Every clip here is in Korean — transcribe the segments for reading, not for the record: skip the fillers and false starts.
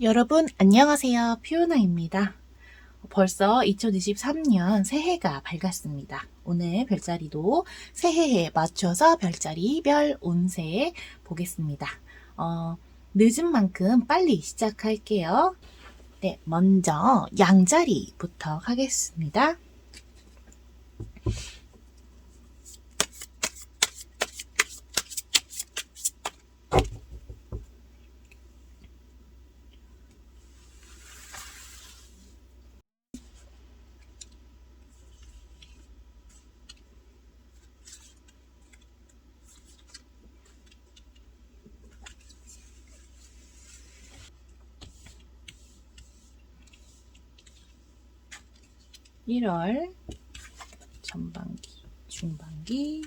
여러분 안녕하세요. 피오나입니다. 벌써 2023년 새해가 밝았습니다. 오늘 별자리도 새해에 맞춰서 별자리별 운세 보겠습니다. 늦은 만큼 빨리 시작할게요. 네, 먼저 양자리부터 하겠습니다. 1월 전반기, 중반기,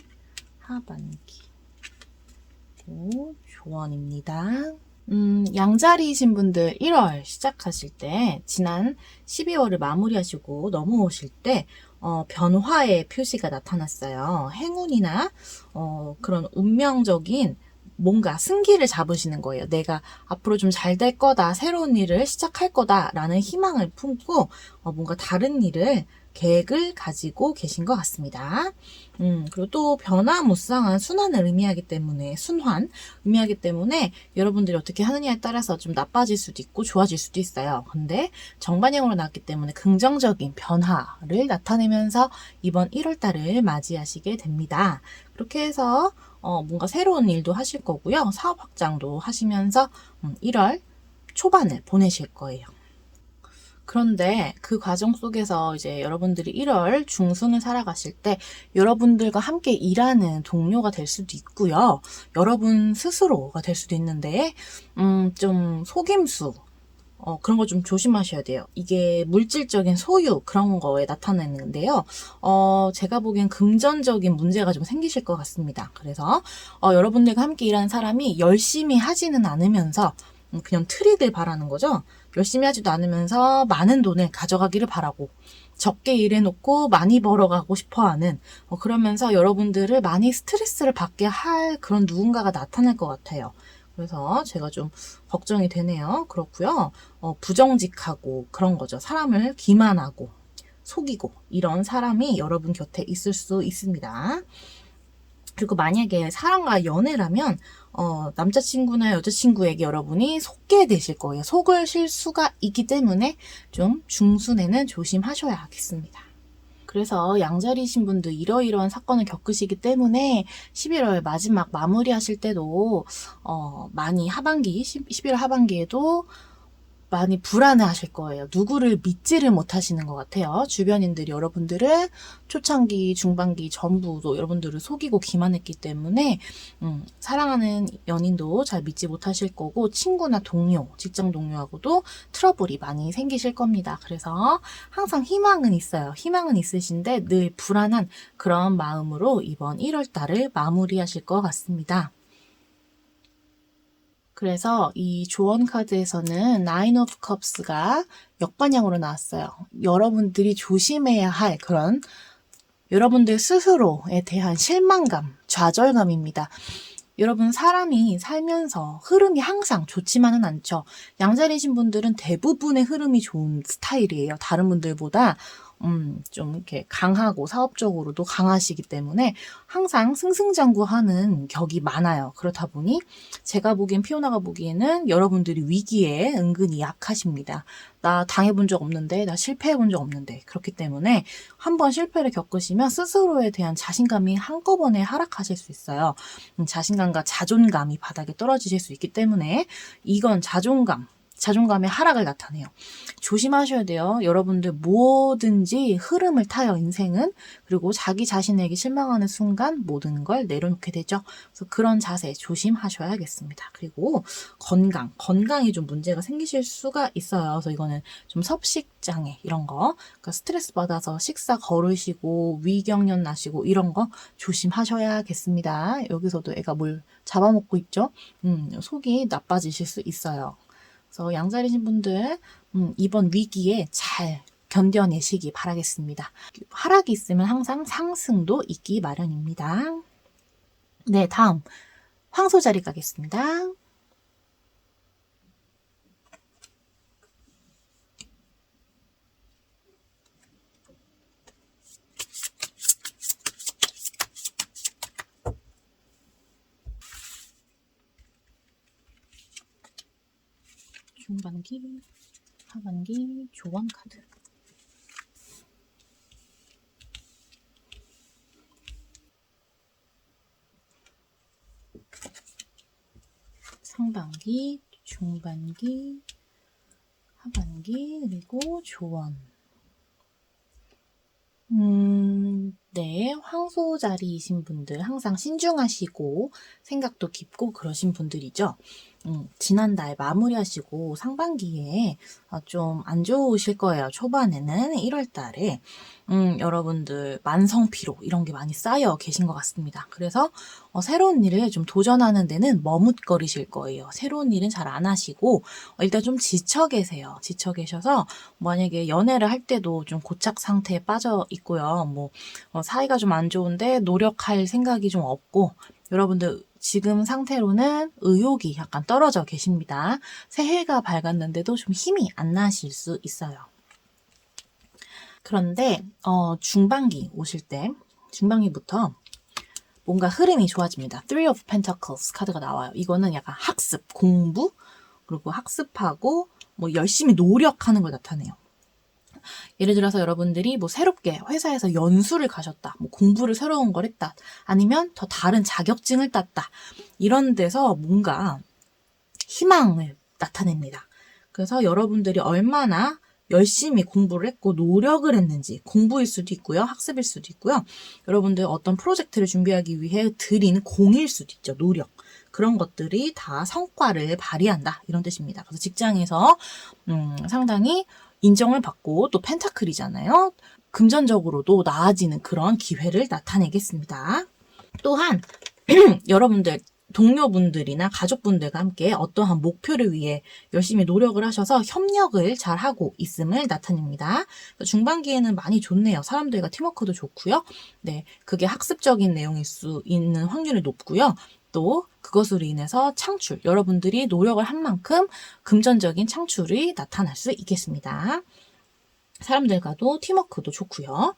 하반기 조언입니다. 양자리이신 분들 1월 시작하실 때 지난 12월을 마무리하시고 넘어오실 때 변화의 표시가 나타났어요. 행운이나 그런 운명적인 뭔가 승기를 잡으시는 거예요. 내가 앞으로 좀 잘 될 거다, 새로운 일을 시작할 거다라는 희망을 품고 뭔가 다른 일을 계획을 가지고 계신 것 같습니다. 그리고 또 변화무쌍한 순환을 의미하기 때문에 의미하기 때문에 여러분들이 어떻게 하느냐에 따라서 좀 나빠질 수도 있고 좋아질 수도 있어요. 근데 정반영으로 나왔기 때문에 긍정적인 변화를 나타내면서 이번 1월달을 맞이하시게 됩니다. 그렇게 해서 뭔가 새로운 일도 하실 거고요. 사업 확장도 하시면서 1월 초반을 보내실 거예요. 그런데 그 과정 속에서 이제 여러분들이 1월 중순을 살아가실 때 여러분들과 함께 일하는 동료가 될 수도 있고요. 여러분 스스로가 될 수도 있는데, 좀 속임수, 그런 거 좀 조심하셔야 돼요. 이게 물질적인 소유, 그런 거에 나타나는데요. 제가 보기엔 금전적인 문제가 좀 생기실 것 같습니다. 그래서, 여러분들과 함께 일하는 사람이 열심히 하지는 않으면서, 그냥 트릭을 바라는 거죠. 열심히 하지도 않으면서 많은 돈을 가져가기를 바라고, 적게 일해놓고 많이 벌어가고 싶어 하는, 그러면서 여러분들을 많이 스트레스를 받게 할 그런 누군가가 나타날 것 같아요. 그래서 제가 좀 걱정이 되네요. 그렇고요. 부정직하고 그런 거죠. 사람을 기만하고 속이고 이런 사람이 여러분 곁에 있을 수 있습니다. 그리고 만약에 사람과 연애라면 남자친구나 여자친구에게 여러분이 속게 되실 거예요. 속을 수가 있기 때문에 좀 중순에는 조심하셔야겠습니다. 그래서 양자리이신 분들 이러이러한 사건을 겪으시기 때문에 11월 마지막 마무리하실 때도 많이 11월 하반기에도 많이 불안해하실 거예요. 누구를 믿지를 못하시는 것 같아요. 주변인들이 여러분들을 초창기, 중반기 전부도 여러분들을 속이고 기만했기 때문에 사랑하는 연인도 잘 믿지 못하실 거고 친구나 동료, 직장 동료하고도 트러블이 많이 생기실 겁니다. 그래서 항상 희망은 있어요. 희망은 있으신데 늘 불안한 그런 마음으로 이번 1월 달을 마무리하실 것 같습니다. 그래서 이 조언 카드에서는 나인 오브 컵스가 역반향으로 나왔어요. 여러분들이 조심해야 할 그런 여러분들 스스로에 대한 실망감, 좌절감입니다. 여러분 사람이 살면서 흐름이 항상 좋지만은 않죠. 양자리신 분들은 대부분의 흐름이 좋은 스타일이에요. 다른 분들보다 좀 이렇게 강하고 사업적으로도 강하시기 때문에 항상 승승장구하는 격이 많아요. 그렇다 보니 제가 보기엔 피오나가 보기에는 여러분들이 위기에 은근히 약하십니다. 나 당해본 적 없는데, 나 실패해본 적 없는데. 그렇기 때문에 한번 실패를 겪으시면 스스로에 대한 자신감이 한꺼번에 하락하실 수 있어요. 자신감과 자존감이 바닥에 떨어지실 수 있기 때문에 이건 자존감의 하락을 나타내요. 조심하셔야 돼요. 여러분들 뭐든지 흐름을 타요, 인생은. 그리고 자기 자신에게 실망하는 순간 모든 걸 내려놓게 되죠. 그래서 그런 자세 조심하셔야겠습니다. 그리고 건강이 좀 문제가 생기실 수가 있어요. 그래서 이거는 좀 섭식장애 이런 거, 그러니까 스트레스 받아서 식사 거르시고 위경련 나시고 이런 거 조심하셔야겠습니다. 여기서도 애가 뭘 잡아먹고 있죠? 속이 나빠지실 수 있어요. 그래서 양자리신 분들 이번 위기에 잘 견뎌내시기 바라겠습니다. 하락이 있으면 항상 상승도 있기 마련입니다. 네, 다음 황소 자리 가겠습니다. 중반기, 하반기 조언 카드. 상반기, 중반기, 하반기, 그리고 조언. 네, 황소자리이신 분들 항상 신중하시고 생각도 깊고 그러신 분들이죠. 지난달 마무리하시고 상반기에 좀 안 좋으실 거예요. 초반에는 1월 달에 여러분들 만성피로 이런 게 많이 쌓여 계신 것 같습니다. 그래서 새로운 일을 좀 도전하는 데는 머뭇거리실 거예요. 새로운 일은 잘 안 하시고 일단 좀 지쳐 계세요. 지쳐 계셔서 만약에 연애를 할 때도 좀 고착 상태에 빠져 있고요. 뭐 사이가 좀 안 좋은데 노력할 생각이 좀 없고 여러분들 지금 상태로는 의욕이 약간 떨어져 계십니다. 새해가 밝았는데도 좀 힘이 안 나실 수 있어요. 그런데 중반기 오실 때 중반기부터 뭔가 흐름이 좋아집니다. Three of Pentacles 카드가 나와요. 이거는 약간 학습, 공부, 그리고 학습하고 뭐 열심히 노력하는 걸 나타내요. 예를 들어서 여러분들이 뭐 새롭게 회사에서 연수를 가셨다, 뭐 공부를 새로운 걸 했다, 아니면 더 다른 자격증을 땄다. 이런 데서 뭔가 희망을 나타냅니다. 그래서 여러분들이 얼마나 열심히 공부를 했고 노력을 했는지, 공부일 수도 있고요, 학습일 수도 있고요. 여러분들 어떤 프로젝트를 준비하기 위해 들인 공일 수도 있죠, 노력. 그런 것들이 다 성과를 발휘한다, 이런 뜻입니다. 그래서 직장에서 상당히 인정을 받고 또 펜타클이잖아요. 금전적으로도 나아지는 그런 기회를 나타내겠습니다. 또한 여러분들 동료분들이나 가족분들과 함께 어떠한 목표를 위해 열심히 노력을 하셔서 협력을 잘 하고 있음을 나타냅니다. 중반기에는 많이 좋네요. 사람들과 팀워크도 좋고요. 네, 그게 학습적인 내용일 수 있는 확률이 높고요. 또 그것으로 인해서 창출, 여러분들이 노력을 한 만큼 금전적인 창출이 나타날 수 있겠습니다. 사람들과도 팀워크도 좋고요.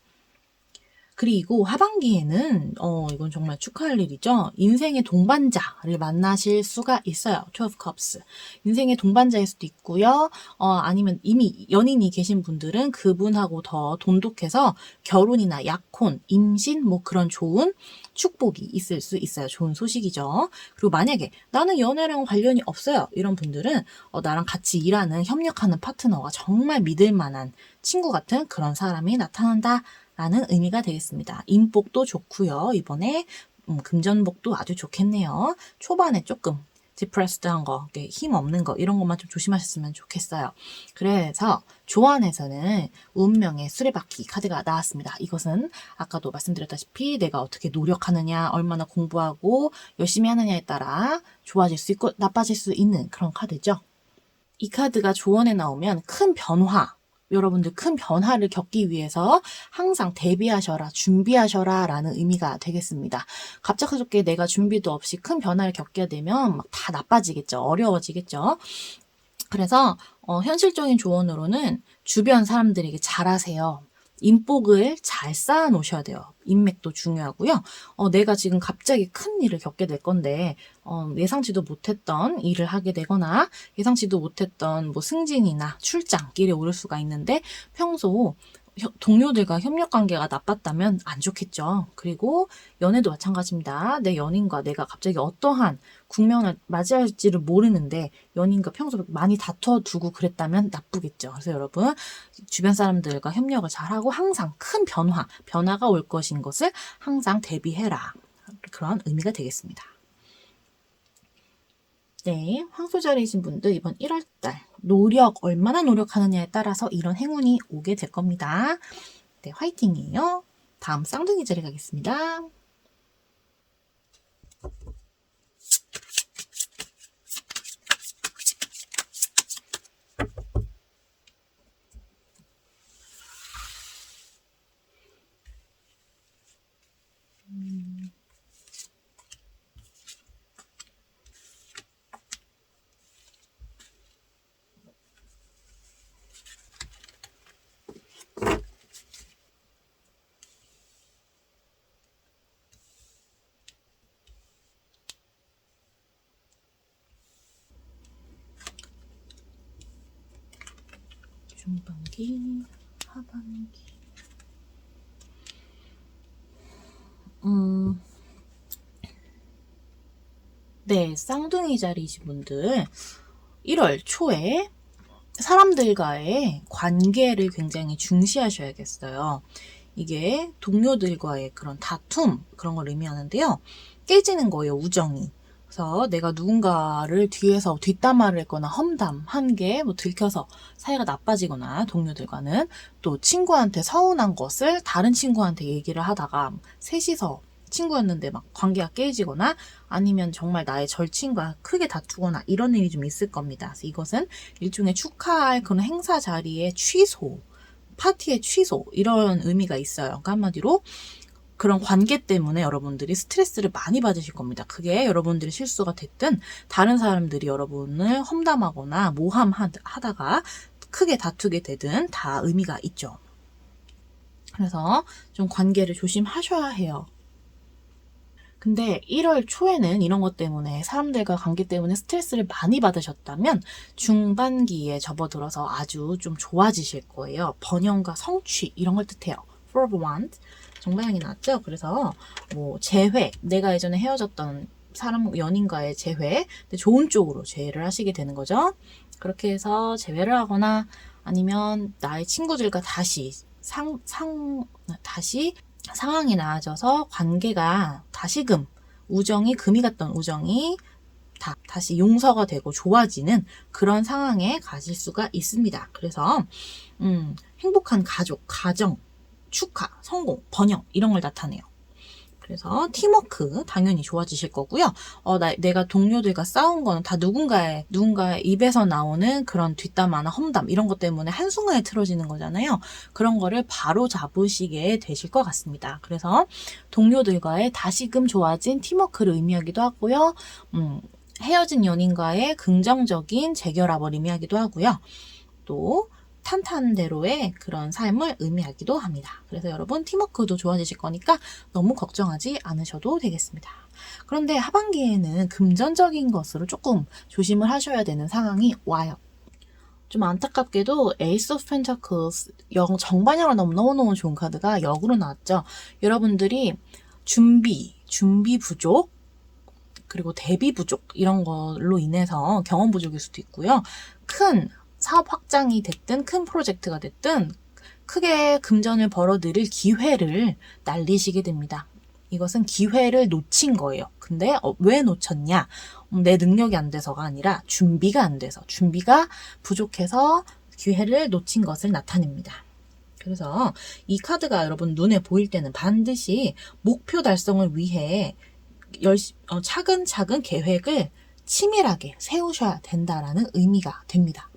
그리고 하반기에는 이건 정말 축하할 일이죠. 인생의 동반자를 만나실 수가 있어요. Two of Cups. 인생의 동반자일 수도 있고요. 아니면 이미 연인이 계신 분들은 그분하고 더 돈독해서 결혼이나 약혼, 임신 뭐 그런 좋은 축복이 있을 수 있어요. 좋은 소식이죠. 그리고 만약에 나는 연애랑 관련이 없어요. 이런 분들은 나랑 같이 일하는 협력하는 파트너가 정말 믿을 만한 친구 같은 그런 사람이 나타난다. 라는 의미가 되겠습니다. 인복도 좋고요. 이번에 금전복도 아주 좋겠네요. 초반에 조금 디프레스드한 거, 힘 없는 거 이런 것만 좀 조심하셨으면 좋겠어요. 그래서 조안에서는 운명의 수레바퀴 카드가 나왔습니다. 이것은 아까도 말씀드렸다시피 내가 어떻게 노력하느냐, 얼마나 공부하고 열심히 하느냐에 따라 좋아질 수 있고 나빠질 수 있는 그런 카드죠. 이 카드가 조언에 나오면 큰 변화, 여러분들 큰 변화를 겪기 위해서 항상 대비하셔라, 준비하셔라 라는 의미가 되겠습니다. 갑작스럽게 내가 준비도 없이 큰 변화를 겪게 되면 막 다 나빠지겠죠. 어려워지겠죠. 그래서 현실적인 조언으로는 주변 사람들에게 잘하세요. 인복을 잘 쌓아 놓으셔야 돼요. 인맥도 중요하고요. 내가 지금 갑자기 큰 일을 겪게 될 건데 예상치도 못했던 일을 하게 되거나 예상치도 못했던 뭐 승진이나 출장길에 오를 수가 있는데 평소 동료들과 협력 관계가 나빴다면 안 좋겠죠. 그리고 연애도 마찬가지입니다. 내 연인과 내가 갑자기 어떠한 국면을 맞이할지를 모르는데 연인과 평소 많이 다퉈두고 그랬다면 나쁘겠죠. 그래서 여러분 주변 사람들과 협력을 잘하고 항상 큰 변화가 올 것인 것을 항상 대비해라. 그런 의미가 되겠습니다. 네, 황소자리이신 분들 이번 1월달 얼마나 노력하느냐에 따라서 이런 행운이 오게 될 겁니다. 네, 화이팅이에요. 다음 쌍둥이 자리 가겠습니다. 중반기, 하반기. 네, 쌍둥이 자리이신 분들 1월 초에 사람들과의 관계를 굉장히 중시하셔야겠어요. 이게 동료들과의 그런 다툼, 그런 걸 의미하는데요. 깨지는 거예요, 우정이. 그래서 내가 누군가를 뒤에서 뒷담화를 했거나 험담한 게 뭐 들켜서 사이가 나빠지거나 동료들과는 또 친구한테 서운한 것을 다른 친구한테 얘기를 하다가 셋이서 친구였는데 막 관계가 깨지거나 아니면 정말 나의 절친과 크게 다투거나 이런 일이 좀 있을 겁니다. 그래서 이것은 일종의 축하할 그런 행사 자리의 취소, 파티의 취소 이런 의미가 있어요. 그러니까 한마디로 그런 관계 때문에 여러분들이 스트레스를 많이 받으실 겁니다. 그게 여러분들의 실수가 됐든 다른 사람들이 여러분을 험담하거나 모함하다가 크게 다투게 되든 다 의미가 있죠. 그래서 좀 관계를 조심하셔야 해요. 근데 1월 초에는 이런 것 때문에 사람들과 관계 때문에 스트레스를 많이 받으셨다면 중반기에 접어들어서 아주 좀 좋아지실 거예요. 번영과 성취 이런 걸 뜻해요. Four of Wands 정방향이 나왔죠. 그래서 뭐 재회, 내가 예전에 헤어졌던 사람 연인과의 재회, 좋은 쪽으로 재회를 하시게 되는 거죠. 그렇게 해서 재회를 하거나 아니면 나의 친구들과 다시 상황이 나아져서 관계가 다시금 우정이 금이 갔던 우정이 다시 용서가 되고 좋아지는 그런 상황에 가실 수가 있습니다. 그래서 행복한 가족, 가정, 축하, 성공, 번영 이런 걸 나타내요. 그래서 팀워크 당연히 좋아지실 거고요. 내가 동료들과 싸운 거는 다 누군가의 입에서 나오는 그런 뒷담화나 험담 이런 것 때문에 한순간에 틀어지는 거잖아요. 그런 거를 바로 잡으시게 되실 것 같습니다. 그래서 동료들과의 다시금 좋아진 팀워크를 의미하기도 하고요. 헤어진 연인과의 긍정적인 재결합을 의미하기도 하고요. 또 탄탄대로의 그런 삶을 의미하기도 합니다. 그래서 여러분 팀워크도 좋아지실 거니까 너무 걱정하지 않으셔도 되겠습니다. 그런데 하반기에는 금전적인 것으로 조금 조심을 하셔야 되는 상황이 와요. 좀 안타깝게도 에이스 오브 펜타클스 정반향으로 너무너무 좋은 카드가 역으로 나왔죠. 여러분들이 준비 부족 그리고 대비 부족 이런 걸로 인해서 경험 부족일 수도 있고요. 큰 사업 확장이 됐든 큰 프로젝트가 됐든 크게 금전을 벌어들일 기회를 날리시게 됩니다. 이것은 기회를 놓친 거예요. 근데 왜 놓쳤냐? 내 능력이 안 돼서가 아니라 준비가 안 돼서 준비가 부족해서 기회를 놓친 것을 나타냅니다. 그래서 이 카드가 여러분 눈에 보일 때는 반드시 목표 달성을 위해 차근차근 계획을 치밀하게 세우셔야 된다라는 의미가 됩니다.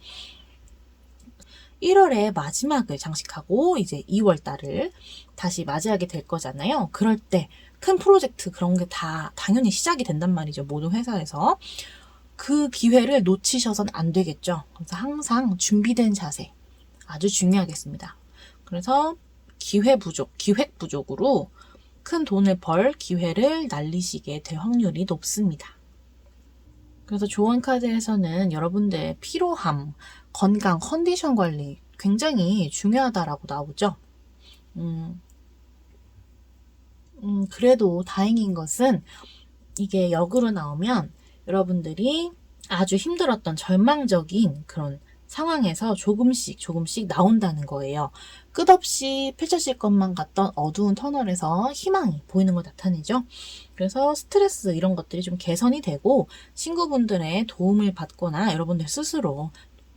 1월의 마지막을 장식하고 이제 2월 달을 다시 맞이하게 될 거잖아요. 그럴 때 큰 프로젝트 그런 게 다 당연히 시작이 된단 말이죠. 모든 회사에서. 그 기회를 놓치셔서는 안 되겠죠. 그래서 항상 준비된 자세 아주 중요하겠습니다. 그래서 기획 부족으로 큰 돈을 벌 기회를 날리시게 될 확률이 높습니다. 그래서 조언 카드에서는 여러분들의 피로함, 건강, 컨디션 관리 굉장히 중요하다라고 나오죠. 그래도 다행인 것은 이게 역으로 나오면 여러분들이 아주 힘들었던 절망적인 그런 상황에서 조금씩 나온다는 거예요. 끝없이 펼쳐질 것만 같던 어두운 터널에서 희망이 보이는 걸 나타내죠. 그래서 스트레스 이런 것들이 좀 개선이 되고 친구분들의 도움을 받거나 여러분들 스스로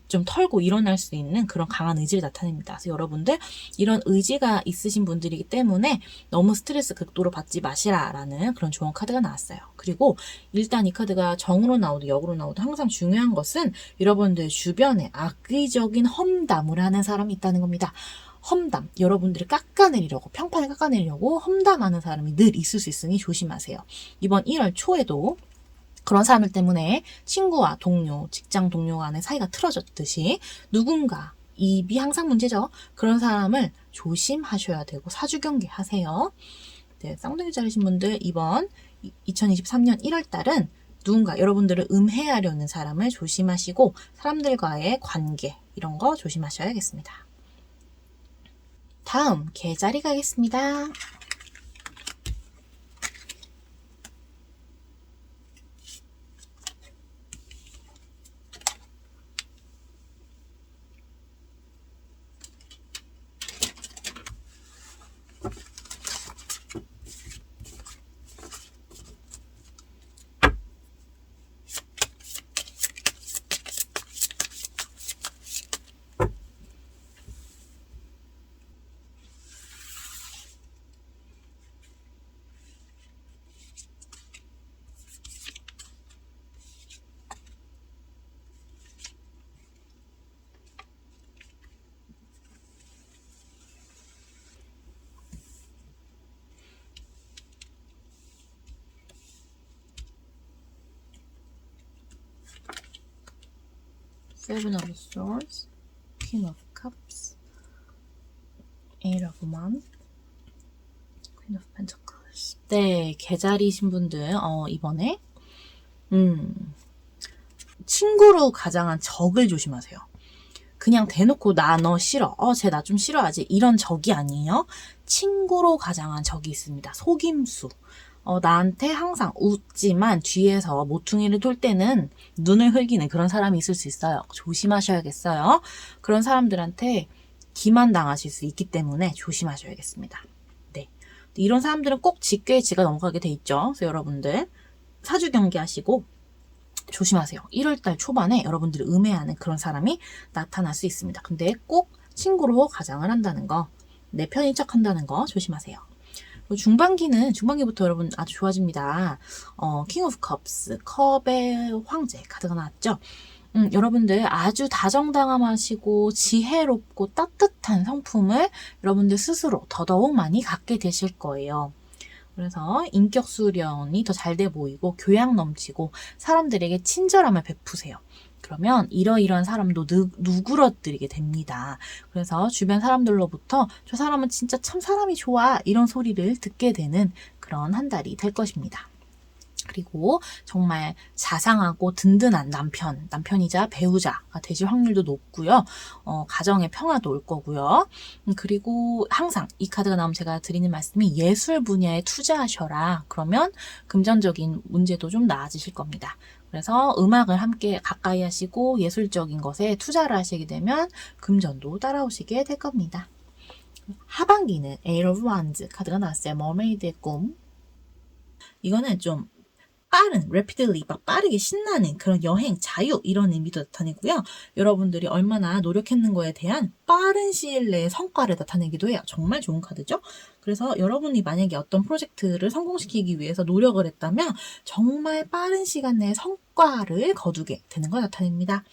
좀 털고 일어날 수 있는 그런 강한 의지를 나타냅니다. 그래서 여러분들 이런 의지가 있으신 분들이기 때문에 너무 스트레스 극도로 받지 마시라라는 그런 조언 카드가 나왔어요. 그리고 일단 이 카드가 정으로 나오도 역으로 나오도 항상 중요한 것은 여러분들 주변에 악의적인 험담을 하는 사람이 있다는 겁니다. 험담, 여러분들을 평판을 깎아내리려고 험담하는 사람이 늘 있을 수 있으니 조심하세요. 이번 1월 초에도 그런 사람들 때문에 친구와 동료, 직장 동료 간의 사이가 틀어졌듯이 누군가, 입이 항상 문제죠. 그런 사람을 조심하셔야 되고 사주경계 하세요. 네, 쌍둥이 자리신 분들 이번 2023년 1월 달은 누군가 여러분들을 음해하려는 사람을 조심하시고 사람들과의 관계 이런 거 조심하셔야겠습니다. 다음 개자리 가겠습니다. Seven of Swords, King of Cups, Eight of Wands, Queen of Pentacles. 네, 개자리신 분들 이번에 친구로 가장한 적을 조심하세요. 그냥 대놓고 나 너 싫어. 쟤 나 좀 싫어하지. 이런 적이 아니에요. 친구로 가장한 적이 있습니다. 속임수. 나한테 항상 웃지만 뒤에서 모퉁이를 돌 때는 눈을 흘기는 그런 사람이 있을 수 있어요. 조심하셔야겠어요. 그런 사람들한테 기만 당하실 수 있기 때문에 조심하셔야겠습니다. 네. 이런 사람들은 꼭 직궤에 지가 넘어가게 돼 있죠. 그래서 여러분들 사주 경계하시고 조심하세요. 1월달 초반에 여러분들을 음해하는 그런 사람이 나타날 수 있습니다. 근데 꼭 친구로 가장을 한다는 거, 내 편인 척 한다는 거 조심하세요. 중반기부터 여러분 아주 좋아집니다. 킹 오브 컵스, 컵의 황제 카드가 나왔죠. 여러분들 아주 다정다감하시고 지혜롭고 따뜻한 성품을 여러분들 스스로 더더욱 많이 갖게 되실 거예요. 그래서 인격 수련이 더 잘 돼 보이고 교양 넘치고 사람들에게 친절함을 베푸세요. 그러면 이러이러한 사람도 누그러뜨리게 됩니다. 그래서 주변 사람들로부터 저 사람은 진짜 참 사람이 좋아 이런 소리를 듣게 되는 그런 한 달이 될 것입니다. 그리고 정말 자상하고 든든한 남편이자 배우자가 되실 확률도 높고요. 가정의 평화도 올 거고요. 그리고 항상 이 카드가 나오면 제가 드리는 말씀이 예술 분야에 투자하셔라. 그러면 금전적인 문제도 좀 나아지실 겁니다. 그래서 음악을 함께 가까이 하시고 예술적인 것에 투자를 하시게 되면 금전도 따라오시게 될 겁니다. 하반기는 Eight of Wands 카드가 나왔어요. 머메이드의 꿈. 이거는 좀 빠른, rapidly, 막 빠르게 신나는 그런 여행, 자유 이런 의미도 나타내고요. 여러분들이 얼마나 노력했는 거에 대한 빠른 시일 내에 성과를 나타내기도 해요. 정말 좋은 카드죠. 그래서 여러분이 만약에 어떤 프로젝트를 성공시키기 위해서 노력을 했다면 정말 빠른 시간 내에 성과를 거두게 되는 걸 나타냅니다.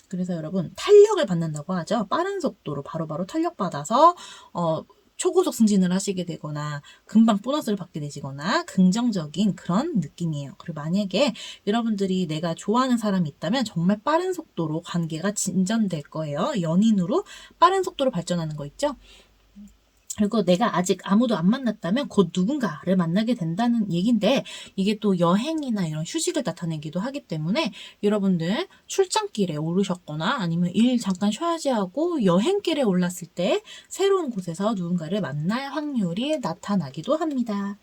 그래서 여러분 탄력을 받는다고 하죠. 빠른 속도로 바로바로 탄력받아서 초고속 승진을 하시게 되거나 금방 보너스를 받게 되시거나 긍정적인 그런 느낌이에요. 그리고 만약에 여러분들이 내가 좋아하는 사람이 있다면 정말 빠른 속도로 관계가 진전될 거예요. 연인으로 빠른 속도로 발전하는 거 있죠? 그리고 내가 아직 아무도 안 만났다면 곧 누군가를 만나게 된다는 얘기인데 이게 또 여행이나 이런 휴식을 나타내기도 하기 때문에 여러분들 출장길에 오르셨거나 아니면 일 잠깐 쉬어야지 하고 여행길에 올랐을 때 새로운 곳에서 누군가를 만날 확률이 나타나기도 합니다.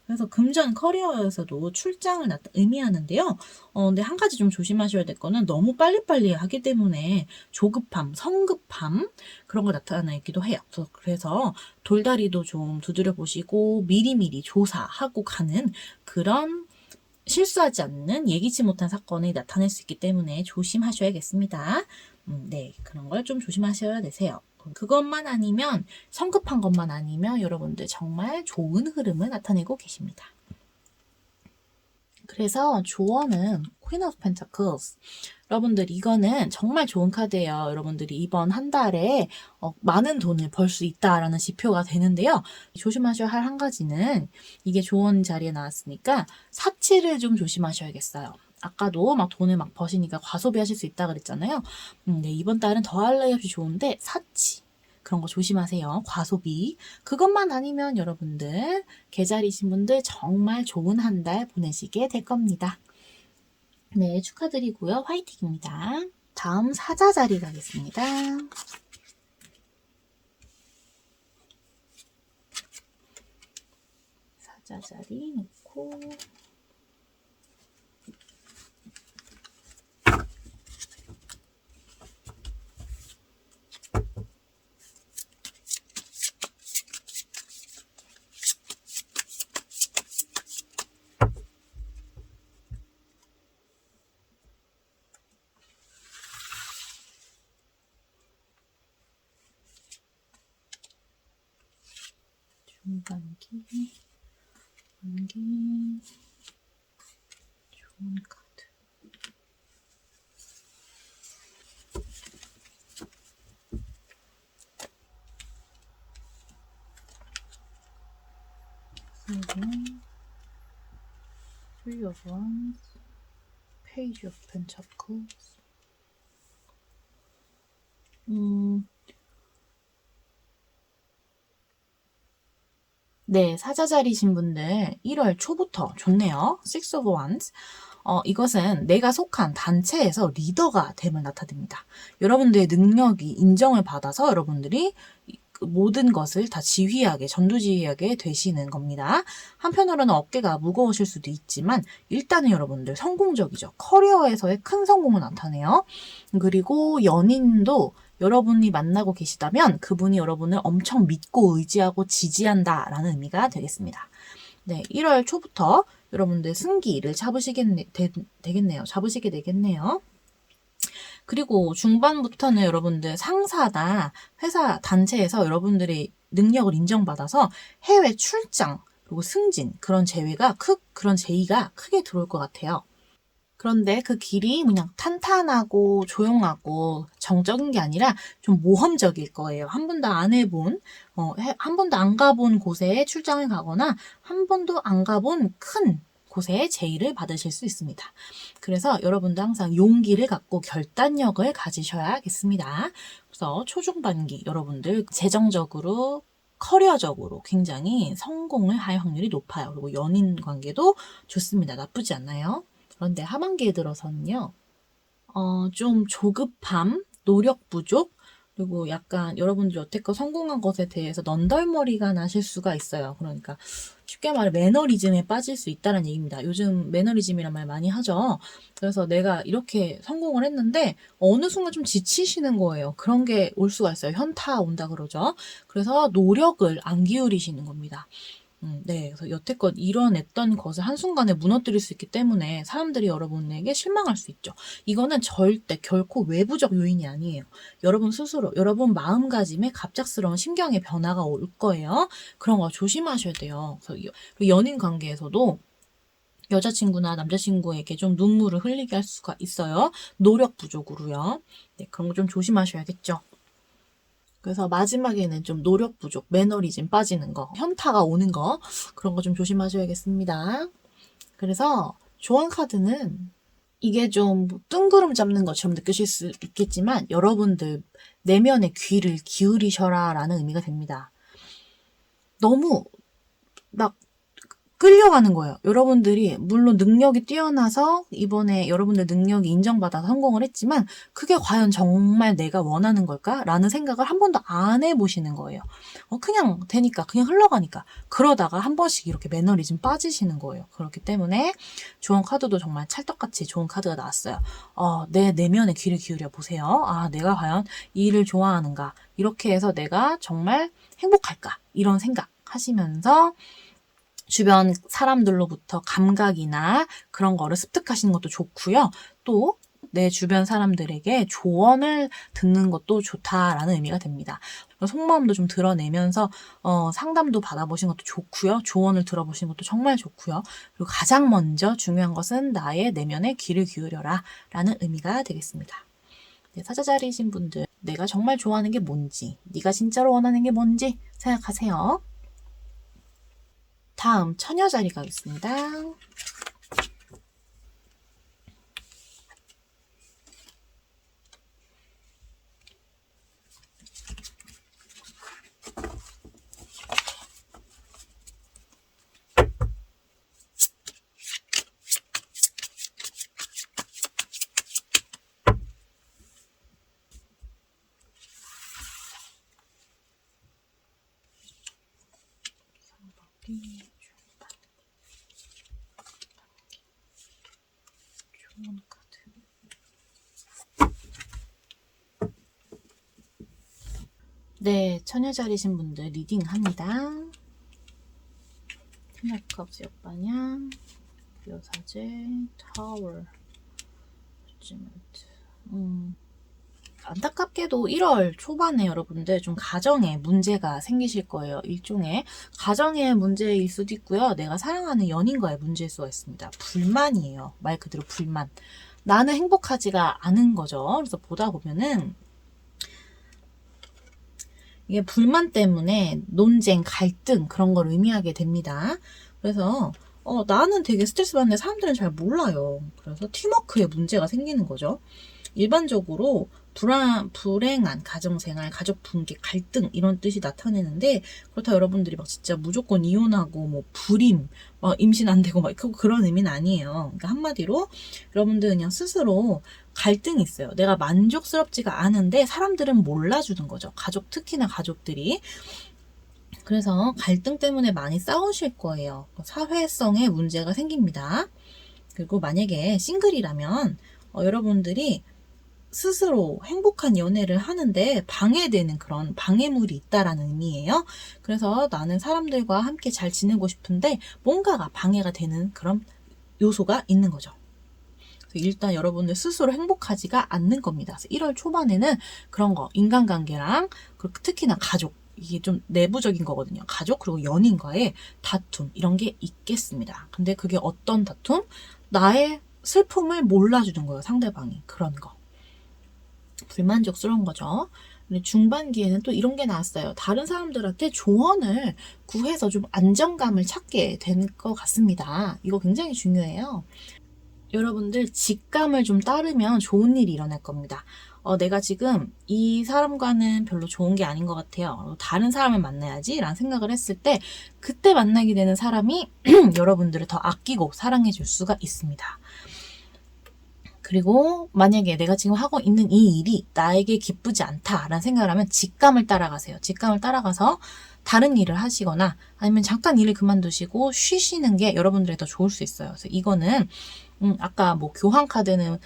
그래서 금전 커리어에서도 출장을 의미하는데요. 근데 한 가지 좀 조심하셔야 될 거는 너무 빨리빨리 하기 때문에 조급함, 성급함 그런 거 나타나기도 해요. 그래서 돌다리도 좀 두드려 보시고 미리미리 조사하고 가는 그런 실수하지 않는 예기치 못한 사건이 나타날 수 있기 때문에 조심하셔야겠습니다. 네, 그런 걸 좀 조심하셔야 되세요. 그것만 아니면 성급한 것만 아니면 여러분들 정말 좋은 흐름을 나타내고 계십니다. 그래서 조언은 Queen of Pentacles. 여러분들 이거는 정말 좋은 카드예요. 여러분들이 이번 한 달에 많은 돈을 벌 수 있다라는 지표가 되는데요. 조심하셔야 할 한 가지는 이게 조언 자리에 나왔으니까 사치를 좀 조심하셔야겠어요. 아까도 막 돈을 막 버시니까 과소비하실 수 있다 그랬잖아요. 네, 이번 달은 더할 나위 없이 좋은데 사치 그런 거 조심하세요. 과소비. 그것만 아니면 여러분들 계좌이신 분들 정말 좋은 한 달 보내시게 될 겁니다. 네, 축하드리고요. 화이팅입니다. 다음 사자 자리 가겠습니다. 사자 자리 놓고 중간기, 반기, 좋은 카드. Three of Wands, Page of Pentacles. 네, 사자자리신 분들 1월 초부터 좋네요. Six of Wands. 이것은 내가 속한 단체에서 리더가 됨을 나타냅니다. 여러분들의 능력이 인정을 받아서 여러분들이 모든 것을 다 지휘하게, 전두지휘하게 되시는 겁니다. 한편으로는 어깨가 무거우실 수도 있지만 일단은 여러분들 성공적이죠. 커리어에서의 큰 성공을 나타내요. 그리고 연인도 여러분이 만나고 계시다면 그분이 여러분을 엄청 믿고 의지하고 지지한다라는 의미가 되겠습니다. 네, 1월 초부터 여러분들 승기를 되겠네요. 잡으시게 되겠네요. 그리고 중반부터는 여러분들 상사나 회사 단체에서 여러분들의 능력을 인정받아서 해외 출장 그리고 승진 그런 제의가 크게 들어올 것 같아요. 그런데 그 길이 그냥 탄탄하고 조용하고 정적인 게 아니라 좀 모험적일 거예요. 한 번도 안 해본, 한 번도 안 가본 곳에 출장을 가거나 한 번도 안 가본 큰 곳에 제의를 받으실 수 있습니다. 그래서 여러분도 항상 용기를 갖고 결단력을 가지셔야겠습니다. 그래서 초중반기 여러분들 재정적으로 커리어적으로 굉장히 성공을 할 확률이 높아요. 그리고 연인 관계도 좋습니다. 나쁘지 않나요? 그런데 하반기에 들어서는요, 좀 조급함, 노력 부족, 그리고 약간 여러분들이 여태껏 성공한 것에 대해서 넌덜머리가 나실 수가 있어요. 그러니까 쉽게 말해 매너리즘에 빠질 수 있다는 얘기입니다. 요즘 매너리즘이란 말 많이 하죠. 그래서 내가 이렇게 성공을 했는데 어느 순간 좀 지치시는 거예요. 그런 게 올 수가 있어요. 현타 온다 그러죠. 그래서 노력을 안 기울이시는 겁니다. 네. 그래서 여태껏 이뤄냈던 것을 한순간에 무너뜨릴 수 있기 때문에 사람들이 여러분에게 실망할 수 있죠. 이거는 절대 결코 외부적 요인이 아니에요. 여러분 스스로, 여러분 마음가짐에 갑작스러운 심경의 변화가 올 거예요. 그런 거 조심하셔야 돼요. 그래서 연인 관계에서도 여자친구나 남자친구에게 좀 눈물을 흘리게 할 수가 있어요. 노력 부족으로요. 네, 그런 거 좀 조심하셔야겠죠. 그래서 마지막에는 좀 노력 부족, 매너리즘 빠지는 거, 현타가 오는 거, 그런 거 좀 조심하셔야겠습니다. 그래서 조언 카드는 이게 좀 뜬구름 잡는 것처럼 느끼실 수 있겠지만 여러분들 내면의 귀를 기울이셔라 라는 의미가 됩니다. 너무 막 끌려가는 거예요. 여러분들이 물론 능력이 뛰어나서 이번에 여러분들 능력이 인정받아서 성공을 했지만 그게 과연 정말 내가 원하는 걸까? 라는 생각을 한 번도 안 해보시는 거예요. 그냥 되니까 그냥 흘러가니까 그러다가 한 번씩 이렇게 매너리즘 빠지시는 거예요. 그렇기 때문에 좋은 카드도 정말 찰떡같이 좋은 카드가 나왔어요. 내 내면의 귀를 기울여 보세요. 내가 과연 이 일을 좋아하는가? 이렇게 해서 내가 정말 행복할까? 이런 생각 하시면서 주변 사람들로부터 감각이나 그런 거를 습득하시는 것도 좋고요. 또 내 주변 사람들에게 조언을 듣는 것도 좋다라는 의미가 됩니다. 속마음도 좀 드러내면서 상담도 받아보신 것도 좋고요. 조언을 들어보신 것도 정말 좋고요. 그리고 가장 먼저 중요한 것은 나의 내면에 귀를 기울여라 라는 의미가 되겠습니다. 네, 사자자리이신 분들, 내가 정말 좋아하는 게 뭔지, 네가 진짜로 원하는 게 뭔지 생각하세요. 다음 처녀 자리 가겠습니다. 좋은 카드. 네, 처녀자리신 분들 리딩합니다. 테나컵스 역반향, 묘사제, 타워, 저지먼트. 안타깝게도 1월 초반에 여러분들 좀 가정에 문제가 생기실 거예요. 일종의 가정의 문제일 수도 있고요. 내가 사랑하는 연인과의 문제일 수가 있습니다. 불만이에요. 말 그대로 불만. 나는 행복하지가 않은 거죠. 그래서 보다 보면은 이게 불만 때문에 논쟁, 갈등 그런 걸 의미하게 됩니다. 그래서 나는 되게 스트레스 받는데 사람들은 잘 몰라요. 그래서 팀워크에 문제가 생기는 거죠. 일반적으로 불행한 가정생활, 가족 붕괴, 갈등 이런 뜻이 나타내는데 그렇다고 여러분들이 막 진짜 무조건 이혼하고 뭐 불임, 막 임신 안 되고 막 그런 의미는 아니에요. 그러니까 한마디로 여러분들 그냥 스스로 갈등이 있어요. 내가 만족스럽지가 않은데 사람들은 몰라주는 거죠. 특히나 가족들이. 그래서 갈등 때문에 많이 싸우실 거예요. 사회성에 문제가 생깁니다. 그리고 만약에 싱글이라면 여러분들이 스스로 행복한 연애를 하는데 방해되는 그런 방해물이 있다라는 의미예요. 그래서 나는 사람들과 함께 잘 지내고 싶은데 뭔가가 방해가 되는 그런 요소가 있는 거죠. 일단 여러분들 스스로 행복하지가 않는 겁니다. 1월 초반에는 그런 거, 인간관계랑 그리고 특히나 가족, 이게 좀 내부적인 거거든요. 가족 그리고 연인과의 다툼 이런 게 있겠습니다. 근데 그게 어떤 다툼? 나의 슬픔을 몰라주는 거예요. 상대방이. 그런 거. 불만족스러운 거죠. 근데 중반기에는 또 이런 게 나왔어요. 다른 사람들한테 조언을 구해서 좀 안정감을 찾게 된 것 같습니다. 이거 굉장히 중요해요. 여러분들 직감을 좀 따르면 좋은 일이 일어날 겁니다. 내가 지금 이 사람과는 별로 좋은 게 아닌 것 같아요. 다른 사람을 만나야지 라는 생각을 했을 때 그때 만나게 되는 사람이 여러분들을 더 아끼고 사랑해 줄 수가 있습니다. 그리고 만약에 내가 지금 하고 있는 이 일이 나에게 기쁘지 않다라는 생각을 하면 직감을 따라가세요. 직감을 따라가서 다른 일을 하시거나 아니면 잠깐 일을 그만두시고 쉬시는 게 여러분들이 더 좋을 수 있어요. 그래서 이거는 아까 뭐 교환 카드는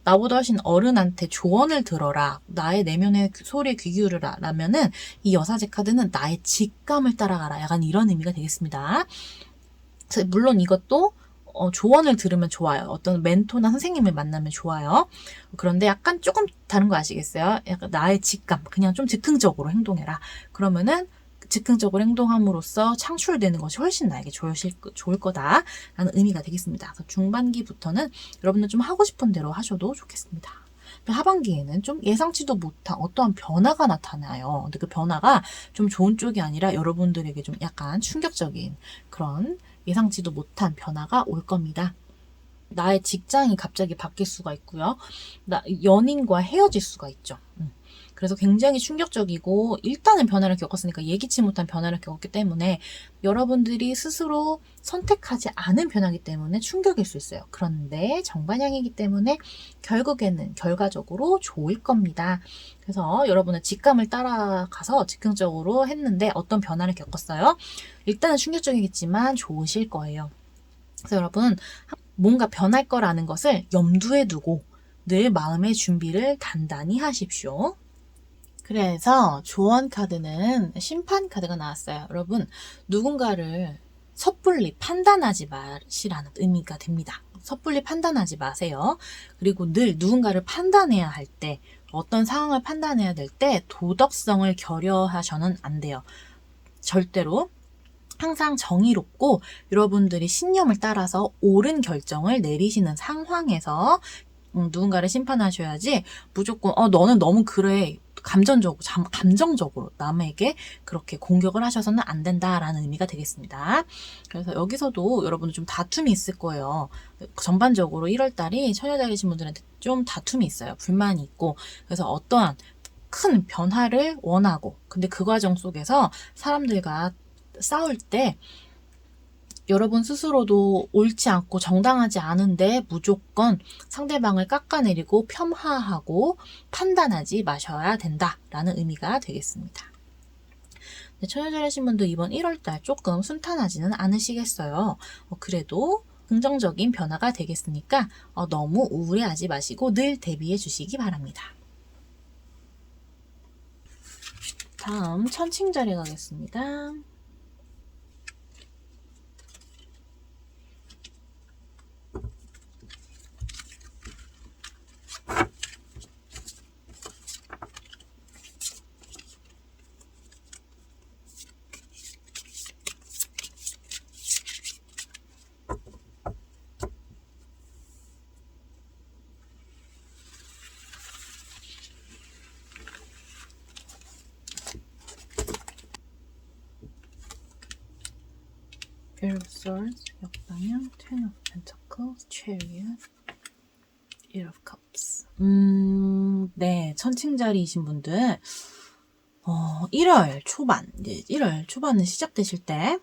나보다 훨씬 어른한테 조언을 들어라. 나의 내면의 소리에 귀 기울여라. 라면은 이 여사제 카드는 나의 직감을 따라가라. 약간 이런 의미가 되겠습니다. 물론 이것도 조언을 들으면 좋아요. 어떤 멘토나 선생님을 만나면 좋아요. 그런데 약간 조금 다른 거 아시겠어요? 약간 나의 직감, 그냥 좀 즉흥적으로 행동해라. 그러면은 즉흥적으로 행동함으로써 창출되는 것이 훨씬 나에게 좋을 거다라는 의미가 되겠습니다. 그래서 중반기부터는 여러분들 좀 하고 싶은 대로 하셔도 좋겠습니다. 하반기에는 좀 예상치도 못한 어떠한 변화가 나타나요. 근데 그 변화가 좀 좋은 쪽이 아니라 여러분들에게 좀 약간 충격적인 그런 예상치도 못한 변화가 올 겁니다. 나의 직장이 갑자기 바뀔 수가 있고요. 연인과 헤어질 수가 있죠. 그래서 굉장히 충격적이고 일단은 변화를 겪었으니까 예기치 못한 변화를 겪었기 때문에 여러분들이 스스로 선택하지 않은 변화이기 때문에 충격일 수 있어요. 그런데 정반향이기 때문에 결국에는 결과적으로 좋을 겁니다. 그래서 여러분은 직감을 따라가서 즉흥적으로 했는데 어떤 변화를 겪었어요? 일단은 충격적이겠지만 좋으실 거예요. 그래서 여러분 뭔가 변할 거라는 것을 염두에 두고 늘 마음의 준비를 단단히 하십시오. 그래서 조언 카드는 심판 카드가 나왔어요. 여러분 누군가를 섣불리 판단하지 마시라는 의미가 됩니다. 섣불리 판단하지 마세요. 그리고 늘 누군가를 판단해야 할 때 어떤 상황을 판단해야 될 때 도덕성을 결여하셔는 안 돼요. 절대로 항상 정의롭고 여러분들이 신념을 따라서 옳은 결정을 내리시는 상황에서 누군가를 심판하셔야지 무조건 너는 너무 그래 감정적으로 남에게 그렇게 공격을 하셔서는 안 된다라는 의미가 되겠습니다. 그래서 여기서도 여러분은 좀 다툼이 있을 거예요. 전반적으로 1월달이 처녀자이신 분들한테 좀 다툼이 있어요. 불만이 있고 그래서 어떠한 큰 변화를 원하고 근데 그 과정 속에서 사람들과 싸울 때 여러분 스스로도 옳지 않고 정당하지 않은데 무조건 상대방을 깎아내리고 폄하하고 판단하지 마셔야 된다라는 의미가 되겠습니다. 처녀자리 하신 분들 이번 1월달 조금 순탄하지는 않으시겠어요. 그래도 긍정적인 변화가 되겠으니까 너무 우울해하지 마시고 늘 대비해 주시기 바랍니다. 다음 천칭자리 가겠습니다. Pair of Swords, 역방향, Ten of Pentacles, Chariot, Eight of Cups. 네, 천칭자리이신 분들 1월 초반, 이제 1월 초반에 시작되실 때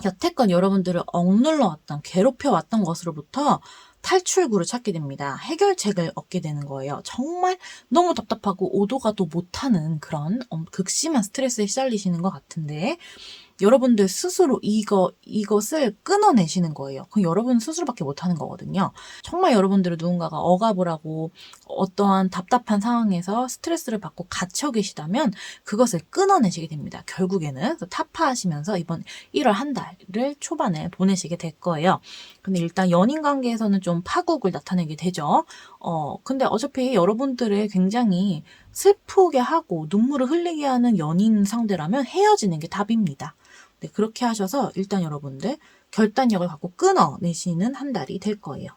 여태껏 여러분들을 억눌러왔던, 괴롭혀왔던 것으로부터 탈출구를 찾게 됩니다. 해결책을 얻게 되는 거예요. 정말 너무 답답하고 오도 가도 못하는 그런 극심한 스트레스에 시달리시는 것 같은데 여러분들 스스로 이것을 끊어내시는 거예요. 그럼 여러분 스스로밖에 못하는 거거든요. 정말 여러분들을 누군가가 억압을 하고 어떠한 답답한 상황에서 스트레스를 받고 갇혀 계시다면 그것을 끊어내시게 됩니다. 결국에는 타파하시면서 이번 1월 한 달을 초반에 보내시게 될 거예요. 근데 일단 연인 관계에서는 좀 파국을 나타내게 되죠. 근데 어차피 여러분들의 굉장히 슬프게 하고 눈물을 흘리게 하는 연인 상대라면 헤어지는 게 답입니다. 네, 그렇게 하셔서 일단 여러분들 결단력을 갖고 끊어내시는 한 달이 될 거예요.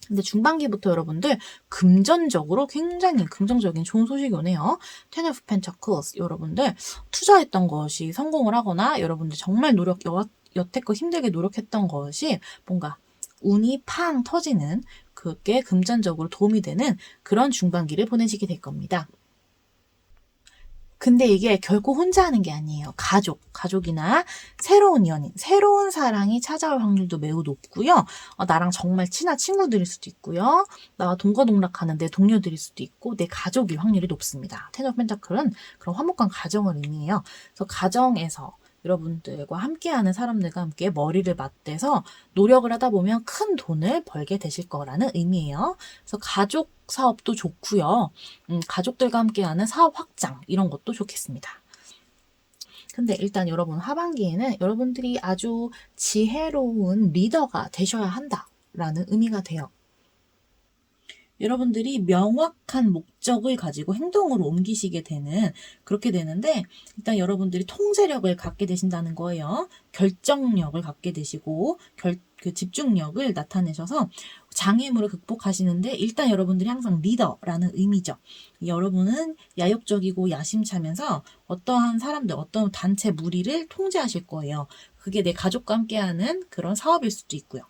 근데 중반기부터 여러분들 금전적으로 굉장히 긍정적인 좋은 소식이 오네요. Ten of Pentacles, 여러분들 투자했던 것이 성공을 하거나 여러분들 정말 여태껏 힘들게 노력했던 것이 뭔가 운이 팡 터지는 그게 금전적으로 도움이 되는 그런 중반기를 보내시게 될 겁니다. 근데 이게 결코 혼자 하는 게 아니에요. 가족이나 새로운 연인, 새로운 사랑이 찾아올 확률도 매우 높고요. 나랑 정말 친한 친구들일 수도 있고요. 나와 동거동락하는 내 동료들일 수도 있고 내 가족일 확률이 높습니다. 텐 오브 펜타클은 그런 화목한 가정을 의미해요. 그래서 가정에서 여러분들과 함께하는 사람들과 함께 머리를 맞대서 노력을 하다 보면 큰 돈을 벌게 되실 거라는 의미예요. 그래서 가족 사업도 좋고요. 가족들과 함께하는 사업 확장 이런 것도 좋겠습니다. 근데 일단 여러분 하반기에는 여러분들이 아주 지혜로운 리더가 되셔야 한다라는 의미가 돼요. 여러분들이 명확한 목적을 가지고 행동으로 옮기시게 되는 그렇게 되는데 일단 여러분들이 통제력을 갖게 되신다는 거예요. 결정력을 갖게 되시고 그 집중력을 나타내셔서 장애물을 극복하시는데 일단 여러분들이 항상 리더라는 의미죠. 여러분은 야욕적이고 야심차면서 어떠한 사람들, 어떤 단체 무리를 통제하실 거예요. 그게 내 가족과 함께하는 그런 사업일 수도 있고요.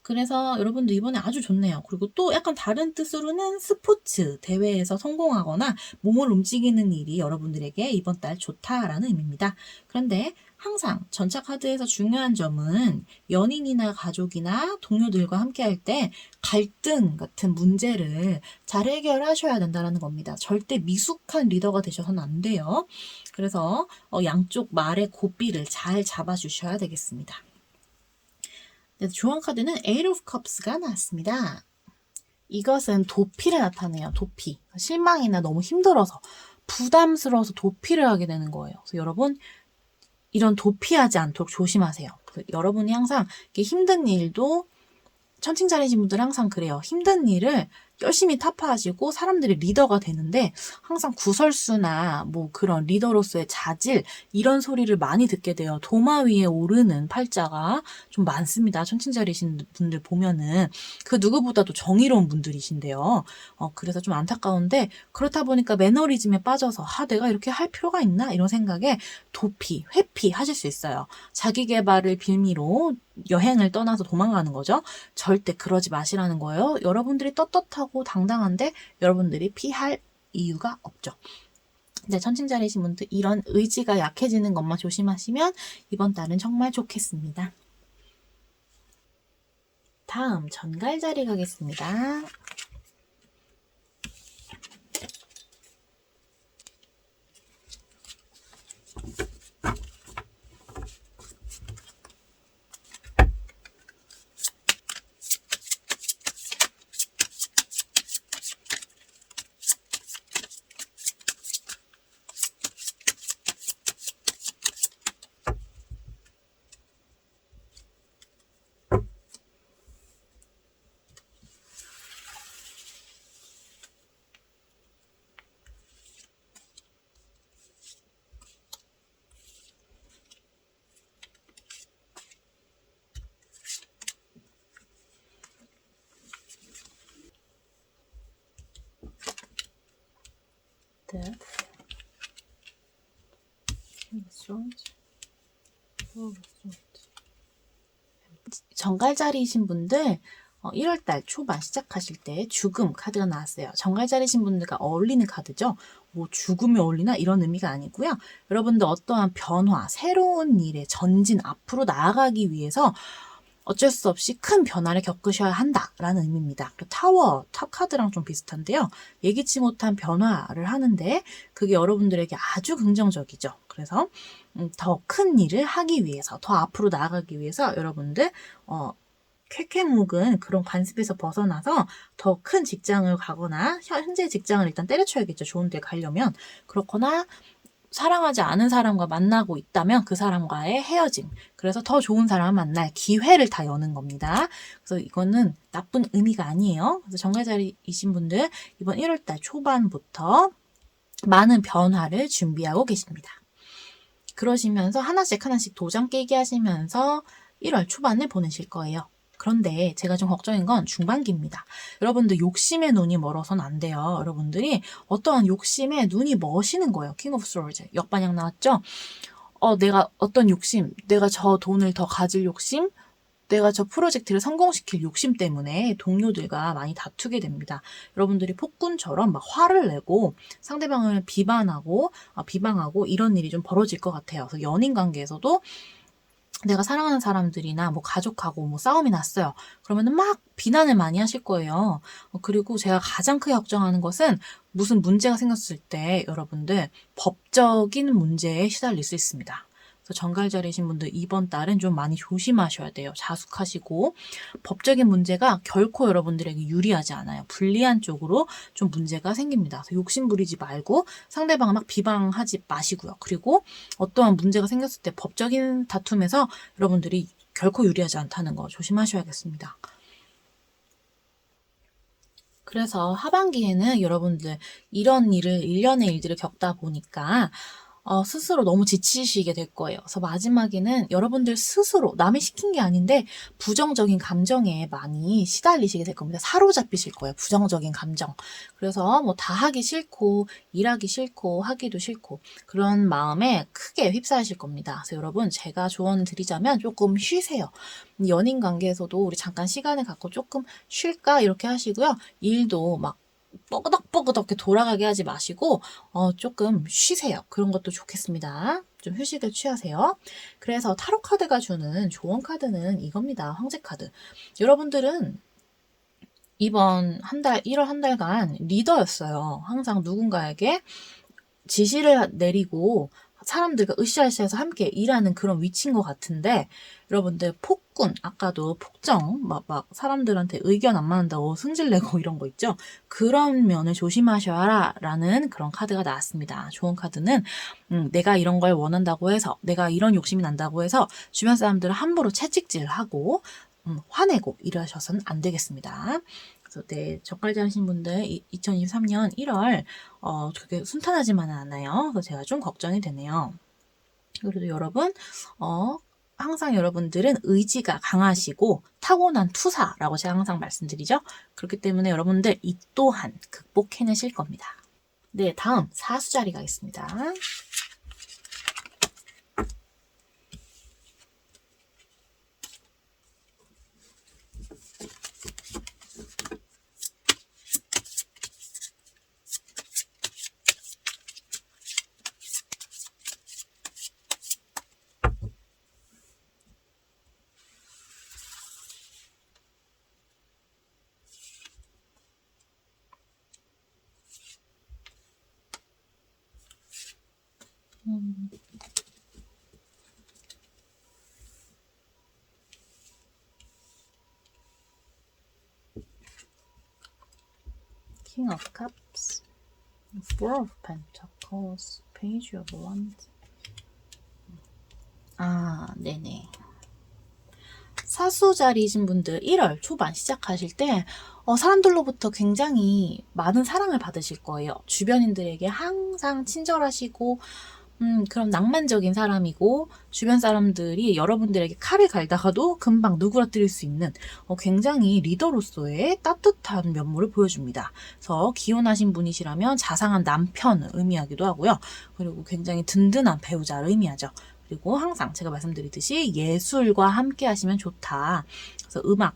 그래서 여러분들 이번에 아주 좋네요. 그리고 또 약간 다른 뜻으로는 스포츠 대회에서 성공하거나 몸을 움직이는 일이 여러분들에게 이번 달 좋다라는 의미입니다. 그런데 항상 전차 카드에서 중요한 점은 연인이나 가족이나 동료들과 함께 할 때 갈등 같은 문제를 잘 해결하셔야 된다는 겁니다. 절대 미숙한 리더가 되셔서는 안 돼요. 그래서 양쪽 말의 고삐를 잘 잡아주셔야 되겠습니다. 네, 조언 카드는 Eight of Cups가 나왔습니다. 이것은 도피를 나타내요. 도피. 실망이나 너무 힘들어서 부담스러워서 도피를 하게 되는 거예요. 그래서 여러분 이런 도피하지 않도록 조심하세요. 여러분이 항상 힘든 일도 천칭자리신 분들 항상 그래요. 힘든 일을 열심히 타파하시고 사람들이 리더가 되는데 항상 구설수나 뭐 그런 리더로서의 자질 이런 소리를 많이 듣게 돼요. 도마 위에 오르는 팔자가 좀 많습니다. 천칭자리신 분들 보면은 그 누구보다도 정의로운 분들이신데요. 그래서 좀 안타까운데 그렇다 보니까 매너리즘에 빠져서 내가 이렇게 할 필요가 있나 이런 생각에 도피, 회피 하실 수 있어요. 자기 개발을 빌미로 여행을 떠나서 도망가는 거죠. 절대 그러지 마시라는 거예요. 여러분들이 떳떳하고 당당한데 여러분들이 피할 이유가 없죠. 네, 천칭자리신 분들 이런 의지가 약해지는 것만 조심하시면 이번 달은 정말 좋겠습니다. 다음 전갈자리 가겠습니다. death, king of swords, four of swords. 정갈자리이신 분들 1월달 초반 시작하실 때 죽음 카드가 나왔어요. 정갈자리신 분들과 어울리는 카드죠. 뭐 죽음이 어울리나 이런 의미가 아니고요. 여러분들 어떠한 변화, 새로운 일에 전진, 앞으로 나아가기 위해서 어쩔 수 없이 큰 변화를 겪으셔야 한다라는 의미입니다. 타워, 탑 카드랑 좀 비슷한데요. 예기치 못한 변화를 하는데 그게 여러분들에게 아주 긍정적이죠. 그래서 더 큰 일을 하기 위해서, 더 앞으로 나아가기 위해서 여러분들 쾌쾌묵은 그런 관습에서 벗어나서 더 큰 직장을 가거나 현재 직장을 일단 때려쳐야겠죠. 좋은 데 가려면. 그렇거나 사랑하지 않은 사람과 만나고 있다면 그 사람과의 헤어짐. 그래서 더 좋은 사람을 만날 기회를 다 여는 겁니다. 그래서 이거는 나쁜 의미가 아니에요. 그래서 정갈자리이신 분들 이번 1월달 초반부터 많은 변화를 준비하고 계십니다. 그러시면서 하나씩 도장 깨기 하시면서 1월 초반을 보내실 거예요. 그런데 제가 좀 걱정인 건 중반기입니다. 여러분들 욕심의 눈이 멀어서는 안 돼요. 여러분들이 어떠한 욕심에 눈이 머시는 거예요. 킹 오브 스워드 역반향 나왔죠? 내가 어떤 욕심, 내가 저 돈을 더 가질 욕심, 내가 저 프로젝트를 성공시킬 욕심 때문에 동료들과 많이 다투게 됩니다. 여러분들이 폭군처럼 막 화를 내고 상대방을 비방하고 이런 일이 좀 벌어질 것 같아요. 그래서 연인 관계에서도 내가 사랑하는 사람들이나 뭐 가족하고 뭐 싸움이 났어요. 그러면은 막 비난을 많이 하실 거예요. 그리고 제가 가장 크게 걱정하는 것은 무슨 문제가 생겼을 때 여러분들 법적인 문제에 시달릴 수 있습니다. 그래서 정갈자리신 분들 이번 달은 좀 많이 조심하셔야 돼요. 자숙하시고 법적인 문제가 결코 여러분들에게 유리하지 않아요. 불리한 쪽으로 좀 문제가 생깁니다. 그래서 욕심 부리지 말고 상대방을 막 비방하지 마시고요. 그리고 어떠한 문제가 생겼을 때 법적인 다툼에서 여러분들이 결코 유리하지 않다는 거 조심하셔야겠습니다. 그래서 하반기에는 여러분들 이런 일련의 일들을 겪다 보니까 스스로 너무 지치시게 될 거예요. 그래서 마지막에는 여러분들 스스로 남이 시킨 게 아닌데 부정적인 감정에 많이 시달리시게 될 겁니다. 사로잡히실 거예요. 부정적인 감정. 그래서 뭐 다 하기 싫고 일하기 싫고 하기도 싫고 그런 마음에 크게 휩싸이실 겁니다. 그래서 여러분 제가 조언을 드리자면 조금 쉬세요. 연인 관계에서도 우리 잠깐 시간을 갖고 조금 쉴까 이렇게 하시고요. 일도 막 뻐그덕뻐그덕 돌아가게 하지 마시고 조금 쉬세요. 그런 것도 좋겠습니다. 좀 휴식을 취하세요. 그래서 타로 카드가 주는 조언 카드는 이겁니다. 황제 카드. 여러분들은 이번 1월 한 달간 리더였어요. 항상 누군가에게 지시를 내리고 사람들과 으쌰으쌰해서 함께 일하는 그런 위치인 것 같은데 여러분들 폭군, 아까도 폭정, 막 사람들한테 의견 안 맞는다고 승질내고 이런 거 있죠? 그런 면을 조심하셔라 라는 그런 카드가 나왔습니다. 좋은 카드는 내가 이런 걸 원한다고 해서 내가 이런 욕심이 난다고 해서 주변 사람들을 함부로 채찍질하고 화내고 이러셔서는 안 되겠습니다. 네, 정갈자 하신 분들 2023년 1월 그게 순탄하지만은 않아요. 그래서 제가 좀 걱정이 되네요. 그래도 여러분 항상 여러분들은 의지가 강하시고 타고난 투사라고 제가 항상 말씀드리죠. 그렇기 때문에 여러분들 이 또한 극복해내실 겁니다. 네, 다음 사수자리 가겠습니다. King of Cups, Four of Pentacles, Page of Wands. 네네. 사수자리이신 분들 1월 초반 시작하실 때 사람들로부터 굉장히 많은 사랑을 받으실 거예요. 주변인들에게 항상 친절하시고 그럼 낭만적인 사람이고 주변 사람들이 여러분들에게 칼을 갈다가도 금방 누그러뜨릴 수 있는 굉장히 리더로서의 따뜻한 면모를 보여줍니다. 그래서 기혼하신 분이시라면 자상한 남편을 의미하기도 하고요. 그리고 굉장히 든든한 배우자를 의미하죠. 그리고 항상 제가 말씀드리듯이 예술과 함께 하시면 좋다. 그래서 음악,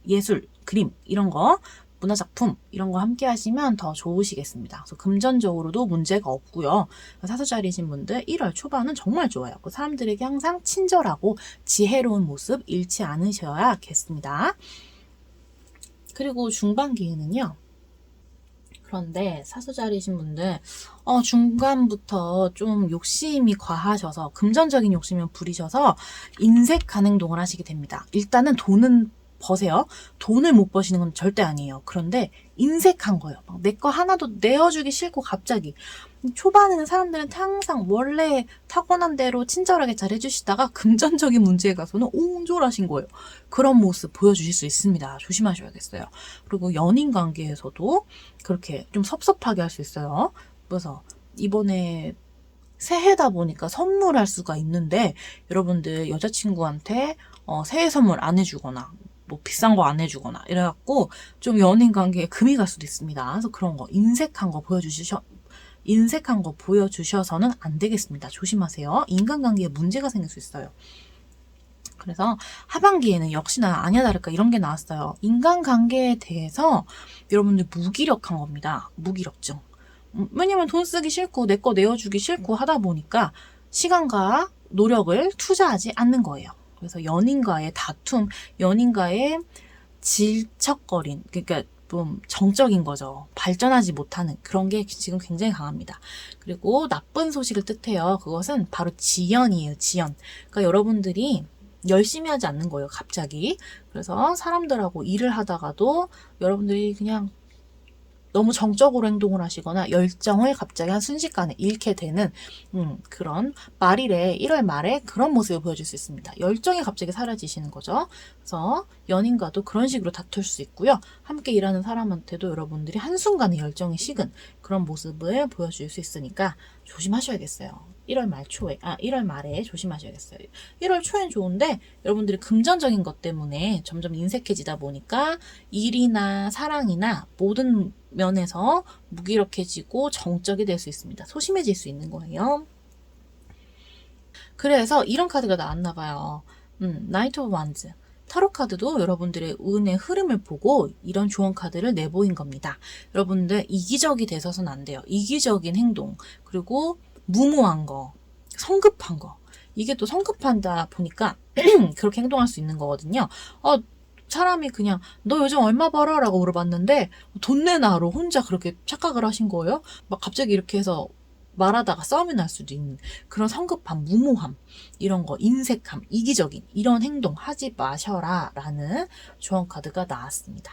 예술, 그림 이런 거 문화작품 이런 거 함께 하시면 더 좋으시겠습니다. 그래서 금전적으로도 문제가 없고요. 사수자리신 분들 1월 초반은 정말 좋아요. 사람들에게 항상 친절하고 지혜로운 모습 잃지 않으셔야겠습니다. 그리고 중반기에는요. 그런데 사수자리신 분들 중간부터 좀 욕심이 과하셔서 금전적인 욕심을 부리셔서 인색한 행동을 하시게 됩니다. 일단은 돈은 버세요. 돈을 못 버시는 건 절대 아니에요. 그런데 인색한 거예요. 내 거 하나도 내어주기 싫고 갑자기. 초반에는 사람들한테 항상 원래 타고난 대로 친절하게 잘 해주시다가 금전적인 문제에 가서는 옹졸하신 거예요. 그런 모습 보여주실 수 있습니다. 조심하셔야겠어요. 그리고 연인 관계에서도 그렇게 좀 섭섭하게 할 수 있어요. 그래서 이번에 새해다 보니까 선물할 수가 있는데 여러분들 여자친구한테 새해 선물 안 해주거나 뭐 비싼 거 안 해주거나 이래갖고 좀 연인 관계에 금이 갈 수도 있습니다. 그래서 그런 거 인색한 거 보여주셔서는 안 되겠습니다. 조심하세요. 인간관계에 문제가 생길 수 있어요. 그래서 하반기에는 역시나 아니야 다를까 이런 게 나왔어요. 인간관계에 대해서 여러분들 무기력한 겁니다. 무기력증. 왜냐면 돈 쓰기 싫고 내 거 내어주기 싫고 하다 보니까 시간과 노력을 투자하지 않는 거예요. 그래서 연인과의 다툼, 연인과의 질척거린, 그러니까 좀 정적인 거죠. 발전하지 못하는 그런 게 지금 굉장히 강합니다. 그리고 나쁜 소식을 뜻해요. 그것은 바로 지연이에요. 지연. 그러니까 여러분들이 열심히 하지 않는 거예요. 갑자기. 그래서 사람들하고 일을 하다가도 여러분들이 그냥 너무 정적으로 행동을 하시거나 열정을 갑자기 한 순식간에 잃게 되는 그런 말일에 1월 말에 그런 모습을 보여줄 수 있습니다. 열정이 갑자기 사라지시는 거죠. 그래서 연인과도 그런 식으로 다툴 수 있고요. 함께 일하는 사람한테도 여러분들이 한순간에 열정이 식은 그런 모습을 보여줄 수 있으니까 조심하셔야겠어요. 1월 말에 조심하셔야겠어요. 1월 초엔 좋은데 여러분들이 금전적인 것 때문에 점점 인색해지다 보니까 일이나 사랑이나 모든 면에서 무기력해지고 정적이 될 수 있습니다. 소심해질 수 있는 거예요. 그래서 이런 카드가 나왔나 봐요. 나이트 오브 완즈. 타로 카드도 여러분들의 운의 흐름을 보고 이런 조언 카드를 내보인 겁니다. 여러분들 이기적이 돼서는 안 돼요. 이기적인 행동, 그리고 무모한 거, 성급한 거. 이게 또 성급하다 보니까 그렇게 행동할 수 있는 거거든요. 사람이 그냥 너 요즘 얼마 벌어? 라고 물어봤는데 돈 내놔로 혼자 그렇게 착각을 하신 거예요. 막 갑자기 이렇게 해서 말하다가 싸움이 날 수도 있는 그런 성급함, 무모함, 이런 거, 인색함, 이기적인 이런 행동 하지 마셔라 라는 조언 카드가 나왔습니다.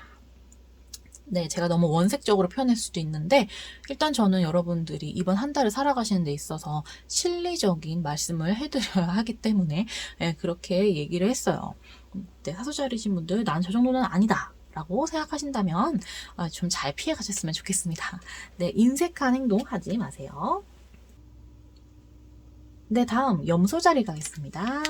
네, 제가 너무 원색적으로 표현할 수도 있는데 일단 저는 여러분들이 이번 한 달을 살아가시는 데 있어서 실리적인 말씀을 해드려야 하기 때문에 그렇게 얘기를 했어요. 네, 사수자리신 분들 난 저 정도는 아니다 라고 생각하신다면 좀 잘 피해 가셨으면 좋겠습니다. 네, 인색한 행동 하지 마세요. 네, 다음 염소자리 가겠습니다.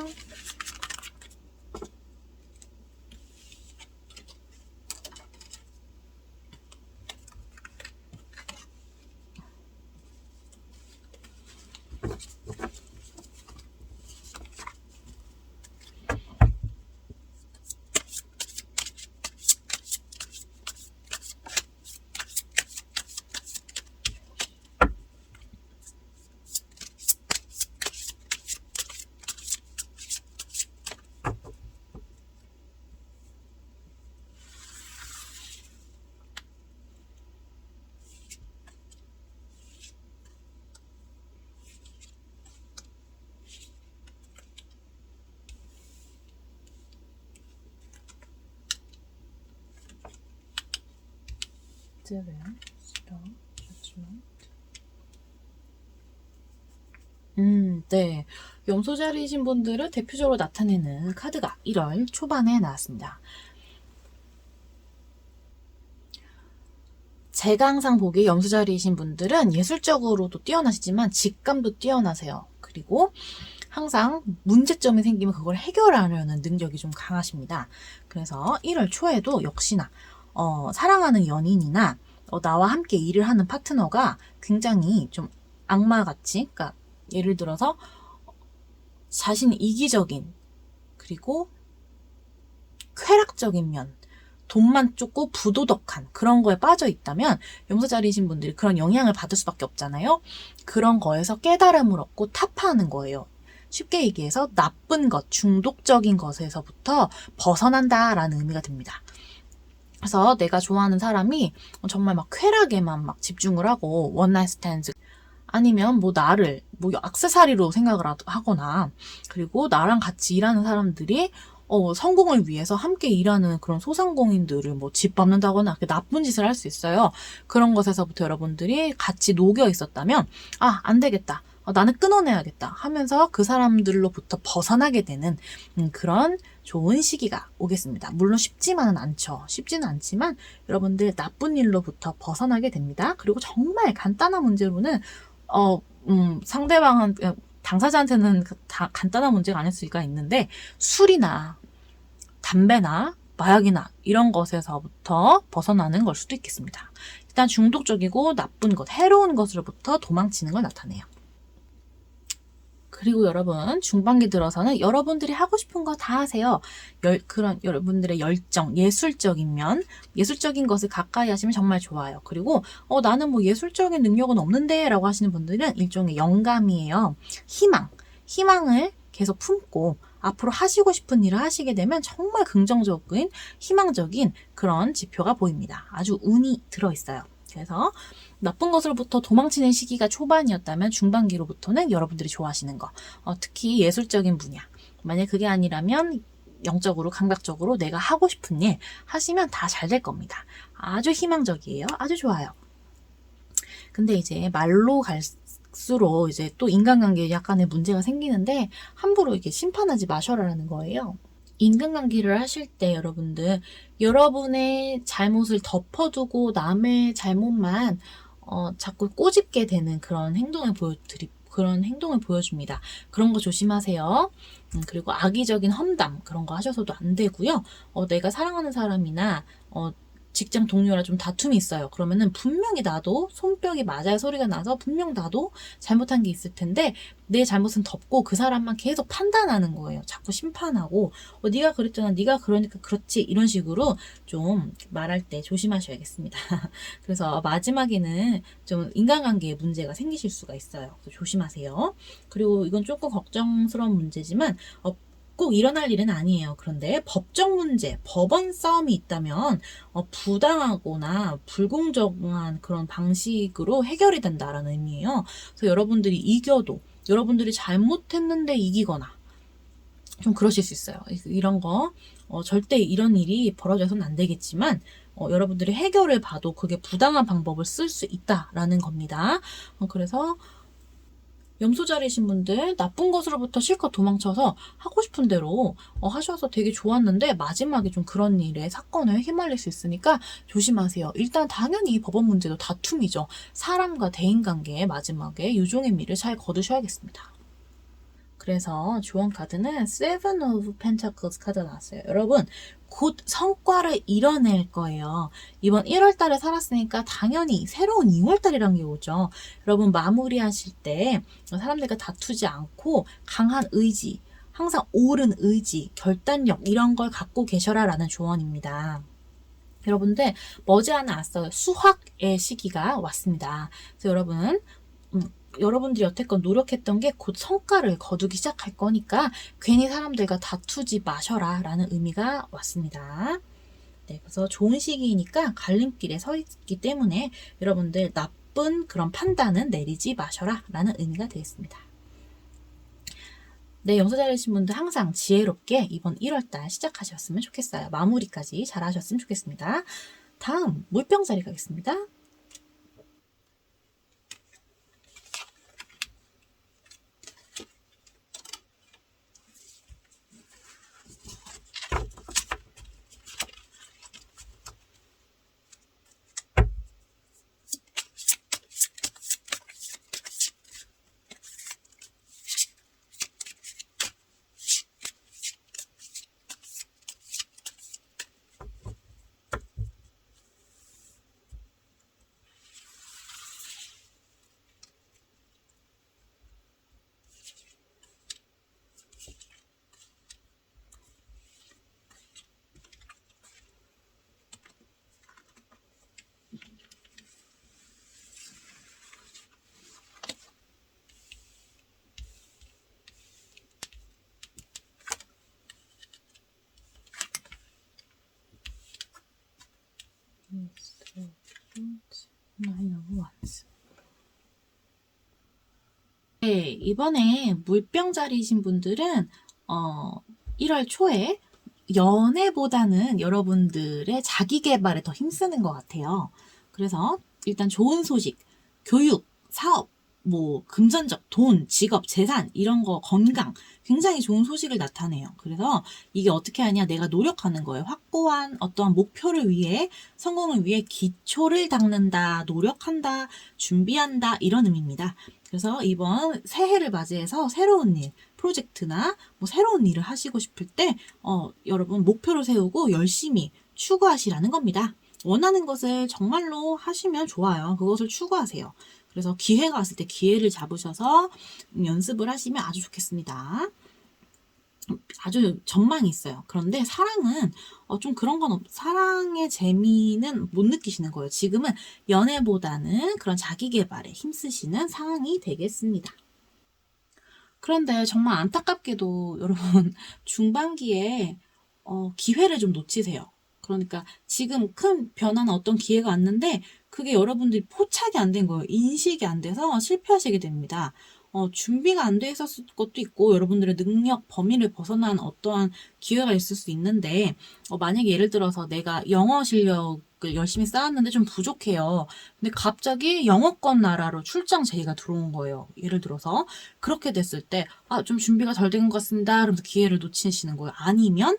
네. 염소자리이신 분들을 대표적으로 나타내는 카드가 1월 초반에 나왔습니다. 제가 항상 보기에 염수자리이신 분들은 예술적으로도 뛰어나시지만 직감도 뛰어나세요. 그리고 항상 문제점이 생기면 그걸 해결하려는 능력이 좀 강하십니다. 그래서 1월 초에도 역시나 사랑하는 연인이나 나와 함께 일을 하는 파트너가 굉장히 좀 악마같이, 그러니까 예를 들어서 자신이 이기적인, 그리고 쾌락적인 면, 돈만 쫓고 부도덕한 그런 거에 빠져 있다면 염소자리이신 분들이 그런 영향을 받을 수밖에 없잖아요. 그런 거에서 깨달음을 얻고 타파하는 거예요. 쉽게 얘기해서 나쁜 것, 중독적인 것에서부터 벗어난다라는 의미가 됩니다. 그래서 내가 좋아하는 사람이 정말 막 쾌락에만 막 집중을 하고 원나잇 스탠드, 아니면 뭐 나를 뭐 액세서리로 생각을 하거나, 그리고 나랑 같이 일하는 사람들이 성공을 위해서 함께 일하는 그런 소상공인들을 뭐 짓밟는다거나 나쁜 짓을 할 수 있어요. 그런 것에서부터 여러분들이 같이 녹여 있었다면 안 되겠다. 나는 끊어내야겠다 하면서 그 사람들로부터 벗어나게 되는 그런 좋은 시기가 오겠습니다. 물론 쉽지는 않지만 여러분들 나쁜 일로부터 벗어나게 됩니다. 그리고 정말 간단한 문제로는 상대방은 당사자한테는 간단한 문제가 아닐 수가 있는데, 술이나 담배나 마약이나 이런 것에서부터 벗어나는 걸 수도 있겠습니다. 일단 중독적이고 나쁜 것, 해로운 것으로부터 도망치는 걸 나타내요. 그리고 여러분, 중반기 들어서는 여러분들이 하고 싶은 거 다 하세요. 그런 여러분들의 열정, 예술적인 면, 예술적인 것을 가까이 하시면 정말 좋아요. 그리고 나는 뭐 예술적인 능력은 없는데 라고 하시는 분들은 일종의 영감이에요. 희망을 계속 품고 앞으로 하시고 싶은 일을 하시게 되면 정말 긍정적인, 희망적인 그런 지표가 보입니다. 아주 운이 들어있어요. 그래서 나쁜 것으로부터 도망치는 시기가 초반이었다면 중반기로부터는 여러분들이 좋아하시는 거, 특히 예술적인 분야, 만약 그게 아니라면 영적으로 감각적으로 내가 하고 싶은 일 하시면 다 잘 될 겁니다. 아주 희망적이에요. 아주 좋아요. 근데 이제 말로 갈수록 이제 또 인간관계에 약간의 문제가 생기는데, 함부로 이렇게 심판하지 마셔라라는 거예요. 인간관계를 하실 때 여러분들, 여러분의 잘못을 덮어두고 남의 잘못만 자꾸 꼬집게 되는 그런 행동을 보여줍니다. 그런 거 조심하세요. 그리고 악의적인 험담 그런 거 하셔서도 안 되고요. 내가 사랑하는 사람이나 직장 동료랑 좀 다툼이 있어요. 그러면은 분명히 나도 손뼉이 맞아야 소리가 나서 분명 나도 잘못한 게 있을 텐데, 내 잘못은 덮고 그 사람만 계속 판단하는 거예요. 자꾸 심판하고 네가 그랬잖아, 네가 그러니까 그렇지, 이런 식으로 좀 말할 때 조심하셔야겠습니다. 그래서 마지막에는 좀 인간관계에 문제가 생기실 수가 있어요. 그래서 조심하세요. 그리고 이건 조금 걱정스러운 문제지만 꼭 일어날 일은 아니에요. 그런데 법적 문제, 법원 싸움이 있다면 부당하거나 불공정한 그런 방식으로 해결이 된다라는 의미예요. 그래서 여러분들이 이겨도, 여러분들이 잘못했는데 이기거나 좀 그러실 수 있어요. 이런 거 절대 이런 일이 벌어져서는 안 되겠지만 여러분들이 해결을 봐도 그게 부당한 방법을 쓸 수 있다라는 겁니다. 그래서 염소자리이신 분들, 나쁜 것으로부터 실컷 도망쳐서 하고 싶은 대로 하셔서 되게 좋았는데 마지막에 좀 그런 일에 사건에 휘말릴 수 있으니까 조심하세요. 일단 당연히 이 법원 문제도 다툼이죠. 사람과 대인관계의 마지막에 유종의 미를 잘 거두셔야겠습니다. 그래서 조언 카드는 Seven of Pentacles 카드가 나왔어요. 여러분, 곧 성과를 이뤄낼 거예요. 이번 1월 달에 살았으니까 당연히 새로운 2월 달이란 게 오죠. 여러분, 마무리하실 때 사람들과 다투지 않고 강한 의지, 항상 옳은 의지, 결단력 이런 걸 갖고 계셔라라는 조언입니다. 여러분들, 머지않아 왔어요. 수확의 시기가 왔습니다. 그래서 여러분들이 여태껏 노력했던 게 곧 성과를 거두기 시작할 거니까 괜히 사람들과 다투지 마셔라 라는 의미가 왔습니다. 네, 그래서 좋은 시기이니까 갈림길에 서 있기 때문에 여러분들 나쁜 그런 판단은 내리지 마셔라 라는 의미가 되겠습니다. 네, 염소자리이신 분들 항상 지혜롭게 이번 1월달 시작하셨으면 좋겠어요. 마무리까지 잘 하셨으면 좋겠습니다. 다음 물병자리 가겠습니다. 네, 이번에 물병자리이신 분들은 1월 초에 연애보다는 여러분들의 자기 개발에 더 힘쓰는 것 같아요. 그래서 일단 좋은 소식, 교육, 사업, 뭐 금전적, 돈, 직업, 재산 이런 거 건강 굉장히 좋은 소식을 나타내요. 그래서 이게 어떻게 하냐? 내가 노력하는 거예요. 확고한 어떠한 목표를 위해 성공을 위해 기초를 닦는다, 노력한다, 준비한다 이런 의미입니다. 그래서 이번 새해를 맞이해서 새로운 일, 프로젝트나 뭐 새로운 일을 하시고 싶을 때 여러분 목표를 세우고 열심히 추구하시라는 겁니다. 원하는 것을 정말로 하시면 좋아요. 그것을 추구하세요. 그래서 기회가 왔을 때 기회를 잡으셔서 연습을 하시면 아주 좋겠습니다. 아주 전망이 있어요. 그런데 사랑은 좀 그런 건 사랑의 재미는 못 느끼시는 거예요. 지금은 연애보다는 그런 자기 개발에 힘쓰시는 상황이 되겠습니다. 그런데 정말 안타깝게도 여러분 중반기에 기회를 좀 놓치세요. 그러니까 지금 큰 변화나 어떤 기회가 왔는데 그게 여러분들이 포착이 안 된 거예요. 인식이 안 돼서 실패하시게 됩니다. 준비가 안 돼 있었을 것도 있고 여러분들의 능력 범위를 벗어난 어떠한 기회가 있을 수 있는데 만약에 예를 들어서 내가 영어 실력을 열심히 쌓았는데 좀 부족해요. 근데 갑자기 영어권 나라로 출장 제의가 들어온 거예요. 예를 들어서 그렇게 됐을 때 좀 준비가 덜 된 것 같습니다. 그러면서 기회를 놓치시는 거예요. 아니면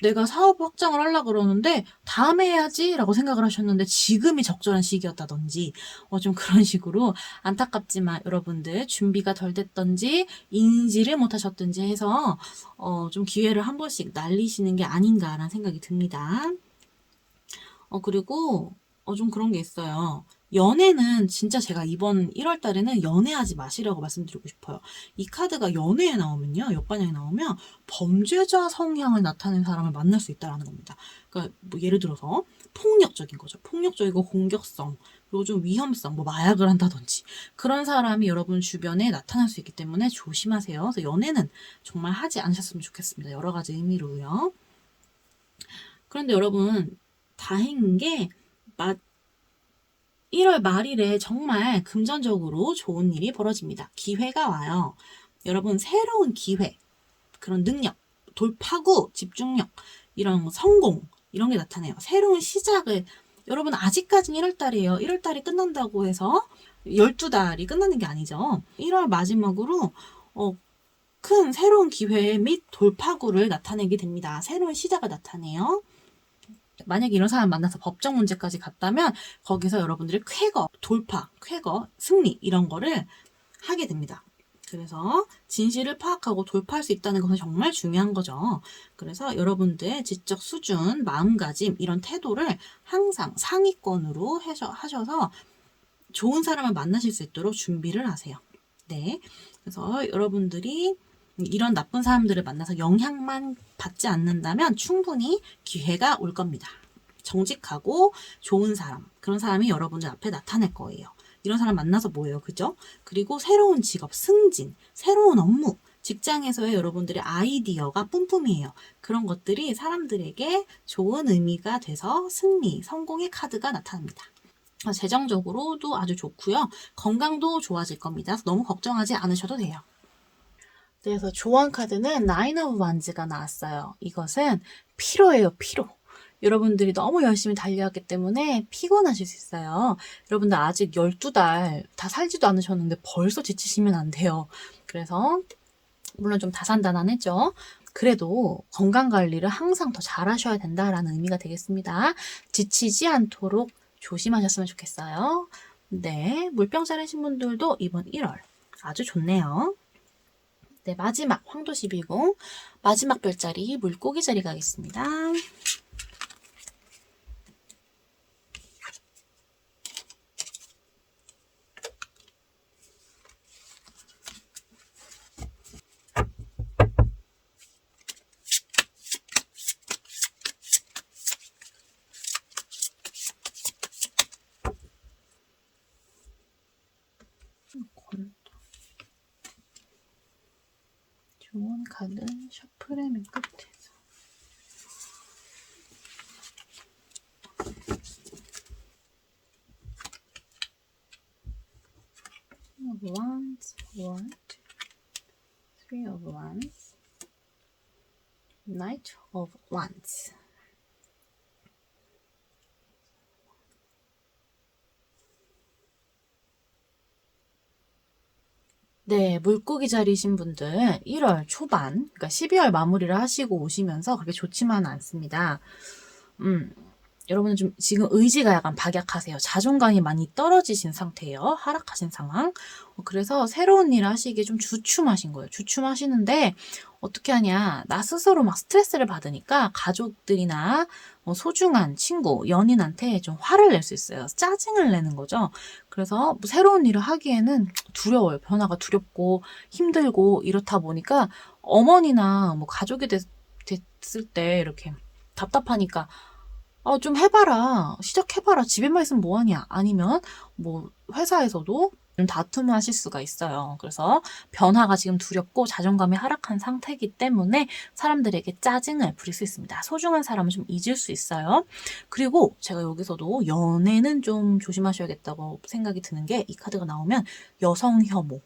내가 사업 확장을 하려고 그러는데 다음에 해야지 라고 생각을 하셨는데 지금이 적절한 시기였다든지 좀 그런 식으로 안타깝지만 여러분들 준비가 덜 됐던지 인지를 못하셨든지 해서 좀 기회를 한 번씩 날리시는 게 아닌가라는 생각이 듭니다. 그리고 좀 그런 게 있어요. 연애는 진짜 제가 이번 1월 달에는 연애하지 마시라고 말씀드리고 싶어요. 이 카드가 연애에 나오면요. 역반영에 나오면 범죄자 성향을 나타낸 사람을 만날 수 있다는 겁니다. 그러니까 뭐 예를 들어서 폭력적인 거죠. 폭력적이고 공격성, 그리고 좀 위험성, 뭐 마약을 한다든지 그런 사람이 여러분 주변에 나타날 수 있기 때문에 조심하세요. 그래서 연애는 정말 하지 않으셨으면 좋겠습니다. 여러 가지 의미로요. 그런데 여러분 다행인 게 1월 말일에 정말 금전적으로 좋은 일이 벌어집니다. 기회가 와요. 여러분 새로운 기회, 그런 능력, 돌파구, 집중력, 이런 성공 이런 게 나타나요. 새로운 시작을 여러분 아직까지는 1월달이에요. 1월달이 끝난다고 해서 12달이 끝나는 게 아니죠. 1월 마지막으로 큰 새로운 기회 및 돌파구를 나타내게 됩니다. 새로운 시작을 나타내요. 만약에 이런 사람 만나서 법적 문제까지 갔다면 거기서 여러분들이 쾌거, 돌파, 쾌거, 승리 이런 거를 하게 됩니다. 그래서 진실을 파악하고 돌파할 수 있다는 것은 정말 중요한 거죠. 그래서 여러분들의 지적 수준, 마음가짐 이런 태도를 항상 상위권으로 하셔서 좋은 사람을 만나실 수 있도록 준비를 하세요. 네. 그래서 여러분들이 이런 나쁜 사람들을 만나서 영향만 받지 않는다면 충분히 기회가 올 겁니다. 정직하고 좋은 사람, 그런 사람이 여러분들 앞에 나타날 거예요. 이런 사람 만나서 뭐예요? 그죠? 그리고 새로운 직업, 승진, 새로운 업무, 직장에서의 여러분들의 아이디어가 뿜뿜이에요. 그런 것들이 사람들에게 좋은 의미가 돼서 승리, 성공의 카드가 나타납니다. 재정적으로도 아주 좋고요. 건강도 좋아질 겁니다. 너무 걱정하지 않으셔도 돼요. 그래서 조언 카드는 나인 오브 완즈가 나왔어요. 이것은 피로예요, 피로. 여러분들이 너무 열심히 달려왔기 때문에 피곤하실 수 있어요. 여러분들 아직 12달 다 살지도 않으셨는데 벌써 지치시면 안 돼요. 그래서 물론 좀 다산다난했죠. 그래도 건강관리를 항상 더 잘하셔야 된다라는 의미가 되겠습니다. 지치지 않도록 조심하셨으면 좋겠어요. 네, 물병자리신 분들도 이번 1월 아주 좋네요. 네, 마지막 황도 12궁 마지막 별자리 물고기 자리 가겠습니다. 좋은 카드 셔플의 맨 끝에서 of Wands, 1, 3 of Wands, Knight of Wands. 네, 물고기 자리이신 분들 1월 초반, 그러니까 12월 마무리를 하시고 오시면서 그렇게 좋지만은 않습니다. 여러분은 좀 지금 의지가 약간 박약하세요. 자존감이 많이 떨어지신 상태예요. 하락하신 상황. 그래서 새로운 일을 하시기에 좀 주춤하신 거예요. 주춤하시는데 어떻게 하냐. 나 스스로 막 스트레스를 받으니까 가족들이나 소중한 친구, 연인한테 좀 화를 낼 수 있어요. 짜증을 내는 거죠. 그래서 뭐 새로운 일을 하기에는 두려워요. 변화가 두렵고 힘들고 이렇다 보니까 어머니나 뭐 가족이 됐을 때 이렇게 답답하니까 좀 해봐라. 시작해봐라. 집에만 있으면 뭐하냐. 아니면 뭐 회사에서도 좀 다툼을 하실 수가 있어요. 그래서 변화가 지금 두렵고 자존감이 하락한 상태이기 때문에 사람들에게 짜증을 부릴 수 있습니다. 소중한 사람은 좀 잊을 수 있어요. 그리고 제가 여기서도 연애는 좀 조심하셔야겠다고 생각이 드는 게 이 카드가 나오면 여성 혐오.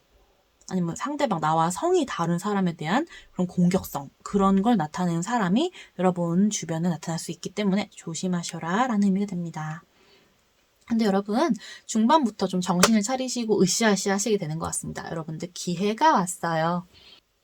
아니면 상대방 나와 성이 다른 사람에 대한 그런 공격성 그런 걸 나타내는 사람이 여러분 주변에 나타날 수 있기 때문에 조심하셔라 라는 의미가 됩니다. 근데 여러분 중반부터 좀 정신을 차리시고 으쌰으쌰 하시게 되는 것 같습니다. 여러분들 기회가 왔어요.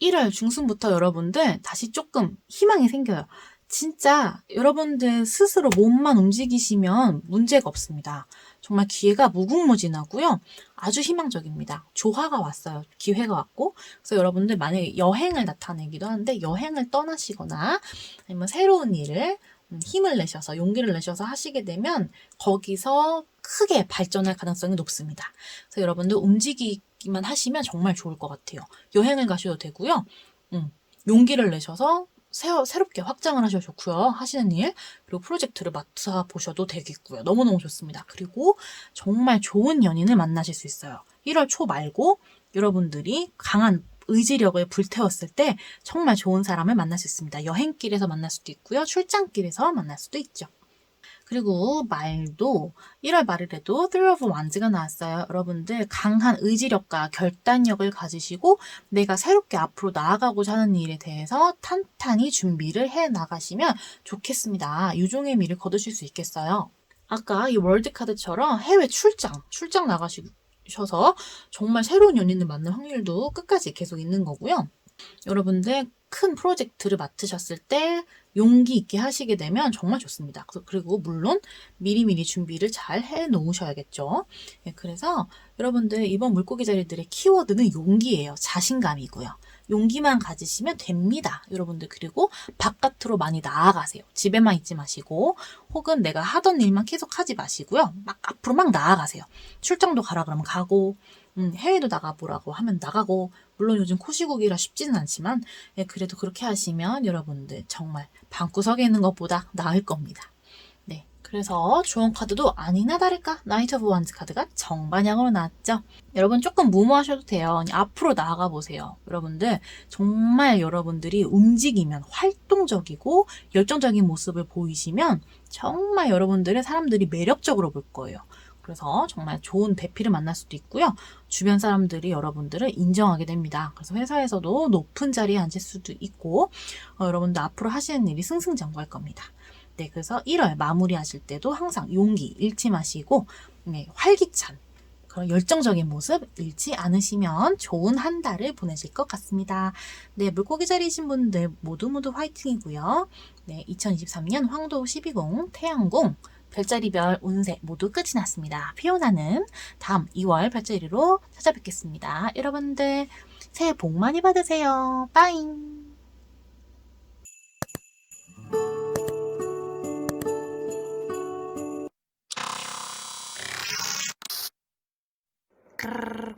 1월 중순부터 여러분들 다시 조금 희망이 생겨요. 진짜 여러분들 스스로 몸만 움직이시면 문제가 없습니다. 정말 기회가 무궁무진하고요. 아주 희망적입니다. 조화가 왔어요. 기회가 왔고. 그래서 여러분들 만약에 여행을 나타내기도 하는데 여행을 떠나시거나 아니면 새로운 일을 힘을 내셔서 용기를 내셔서 하시게 되면 거기서 크게 발전할 가능성이 높습니다. 그래서 여러분들 움직이기만 하시면 정말 좋을 것 같아요. 여행을 가셔도 되고요. 용기를 내셔서 새롭게 확장을 하셔도 좋고요. 하시는 일 그리고 프로젝트를 맡아보셔도 되겠고요. 너무너무 좋습니다. 그리고 정말 좋은 연인을 만나실 수 있어요. 1월 초 말고 여러분들이 강한 의지력을 불태웠을 때 정말 좋은 사람을 만날 수 있습니다. 여행길에서 만날 수도 있고요. 출장길에서 만날 수도 있죠. 그리고 말도 1월 말일에도 Three of Wands가 나왔어요. 여러분들 강한 의지력과 결단력을 가지시고 내가 새롭게 앞으로 나아가고자 하는 일에 대해서 탄탄히 준비를 해 나가시면 좋겠습니다. 유종의 미를 거두실 수 있겠어요. 아까 이 월드 카드처럼 해외 출장 나가셔서 정말 새로운 연인을 만날 확률도 끝까지 계속 있는 거고요. 여러분들 큰 프로젝트를 맡으셨을 때 용기 있게 하시게 되면 정말 좋습니다. 그리고 물론 미리미리 준비를 잘 해 놓으셔야겠죠. 그래서 여러분들 이번 물고기 자리들의 키워드는 용기예요. 자신감이고요. 용기만 가지시면 됩니다. 여러분들 그리고 바깥으로 많이 나아가세요. 집에만 있지 마시고 혹은 내가 하던 일만 계속 하지 마시고요. 막 앞으로 막 나아가세요. 출장도 가라 그러면 가고 해외도 나가보라고 하면 나가고 물론 요즘 코시국이라 쉽지는 않지만 그래도 그렇게 하시면 여러분들 정말 방구석에 있는 것보다 나을 겁니다. 네, 그래서 조언 카드도 아니나 다를까 나이트 오브 원즈 카드가 정반향으로 나왔죠. 여러분 조금 무모하셔도 돼요. 그냥 앞으로 나아가 보세요. 여러분들 정말 여러분들이 움직이면 활동적이고 열정적인 모습을 보이시면 정말 여러분들의 사람들이 매력적으로 볼 거예요. 그래서 정말 좋은 배필을 만날 수도 있고요. 주변 사람들이 여러분들을 인정하게 됩니다. 그래서 회사에서도 높은 자리에 앉을 수도 있고 여러분들 앞으로 하시는 일이 승승장구할 겁니다. 네, 그래서 1월 마무리하실 때도 항상 용기 잃지 마시고 활기찬 그런 열정적인 모습 잃지 않으시면 좋은 한 달을 보내실 것 같습니다. 네, 물고기 자리이신 분들 모두 화이팅이고요. 네, 2023년 황도 12宫, 태양궁 별자리별 운세 모두 끝이 났습니다. 피오나는 다음 2월 별자리로 찾아뵙겠습니다. 여러분들 새해 복 많이 받으세요. 빠잉! 크르르.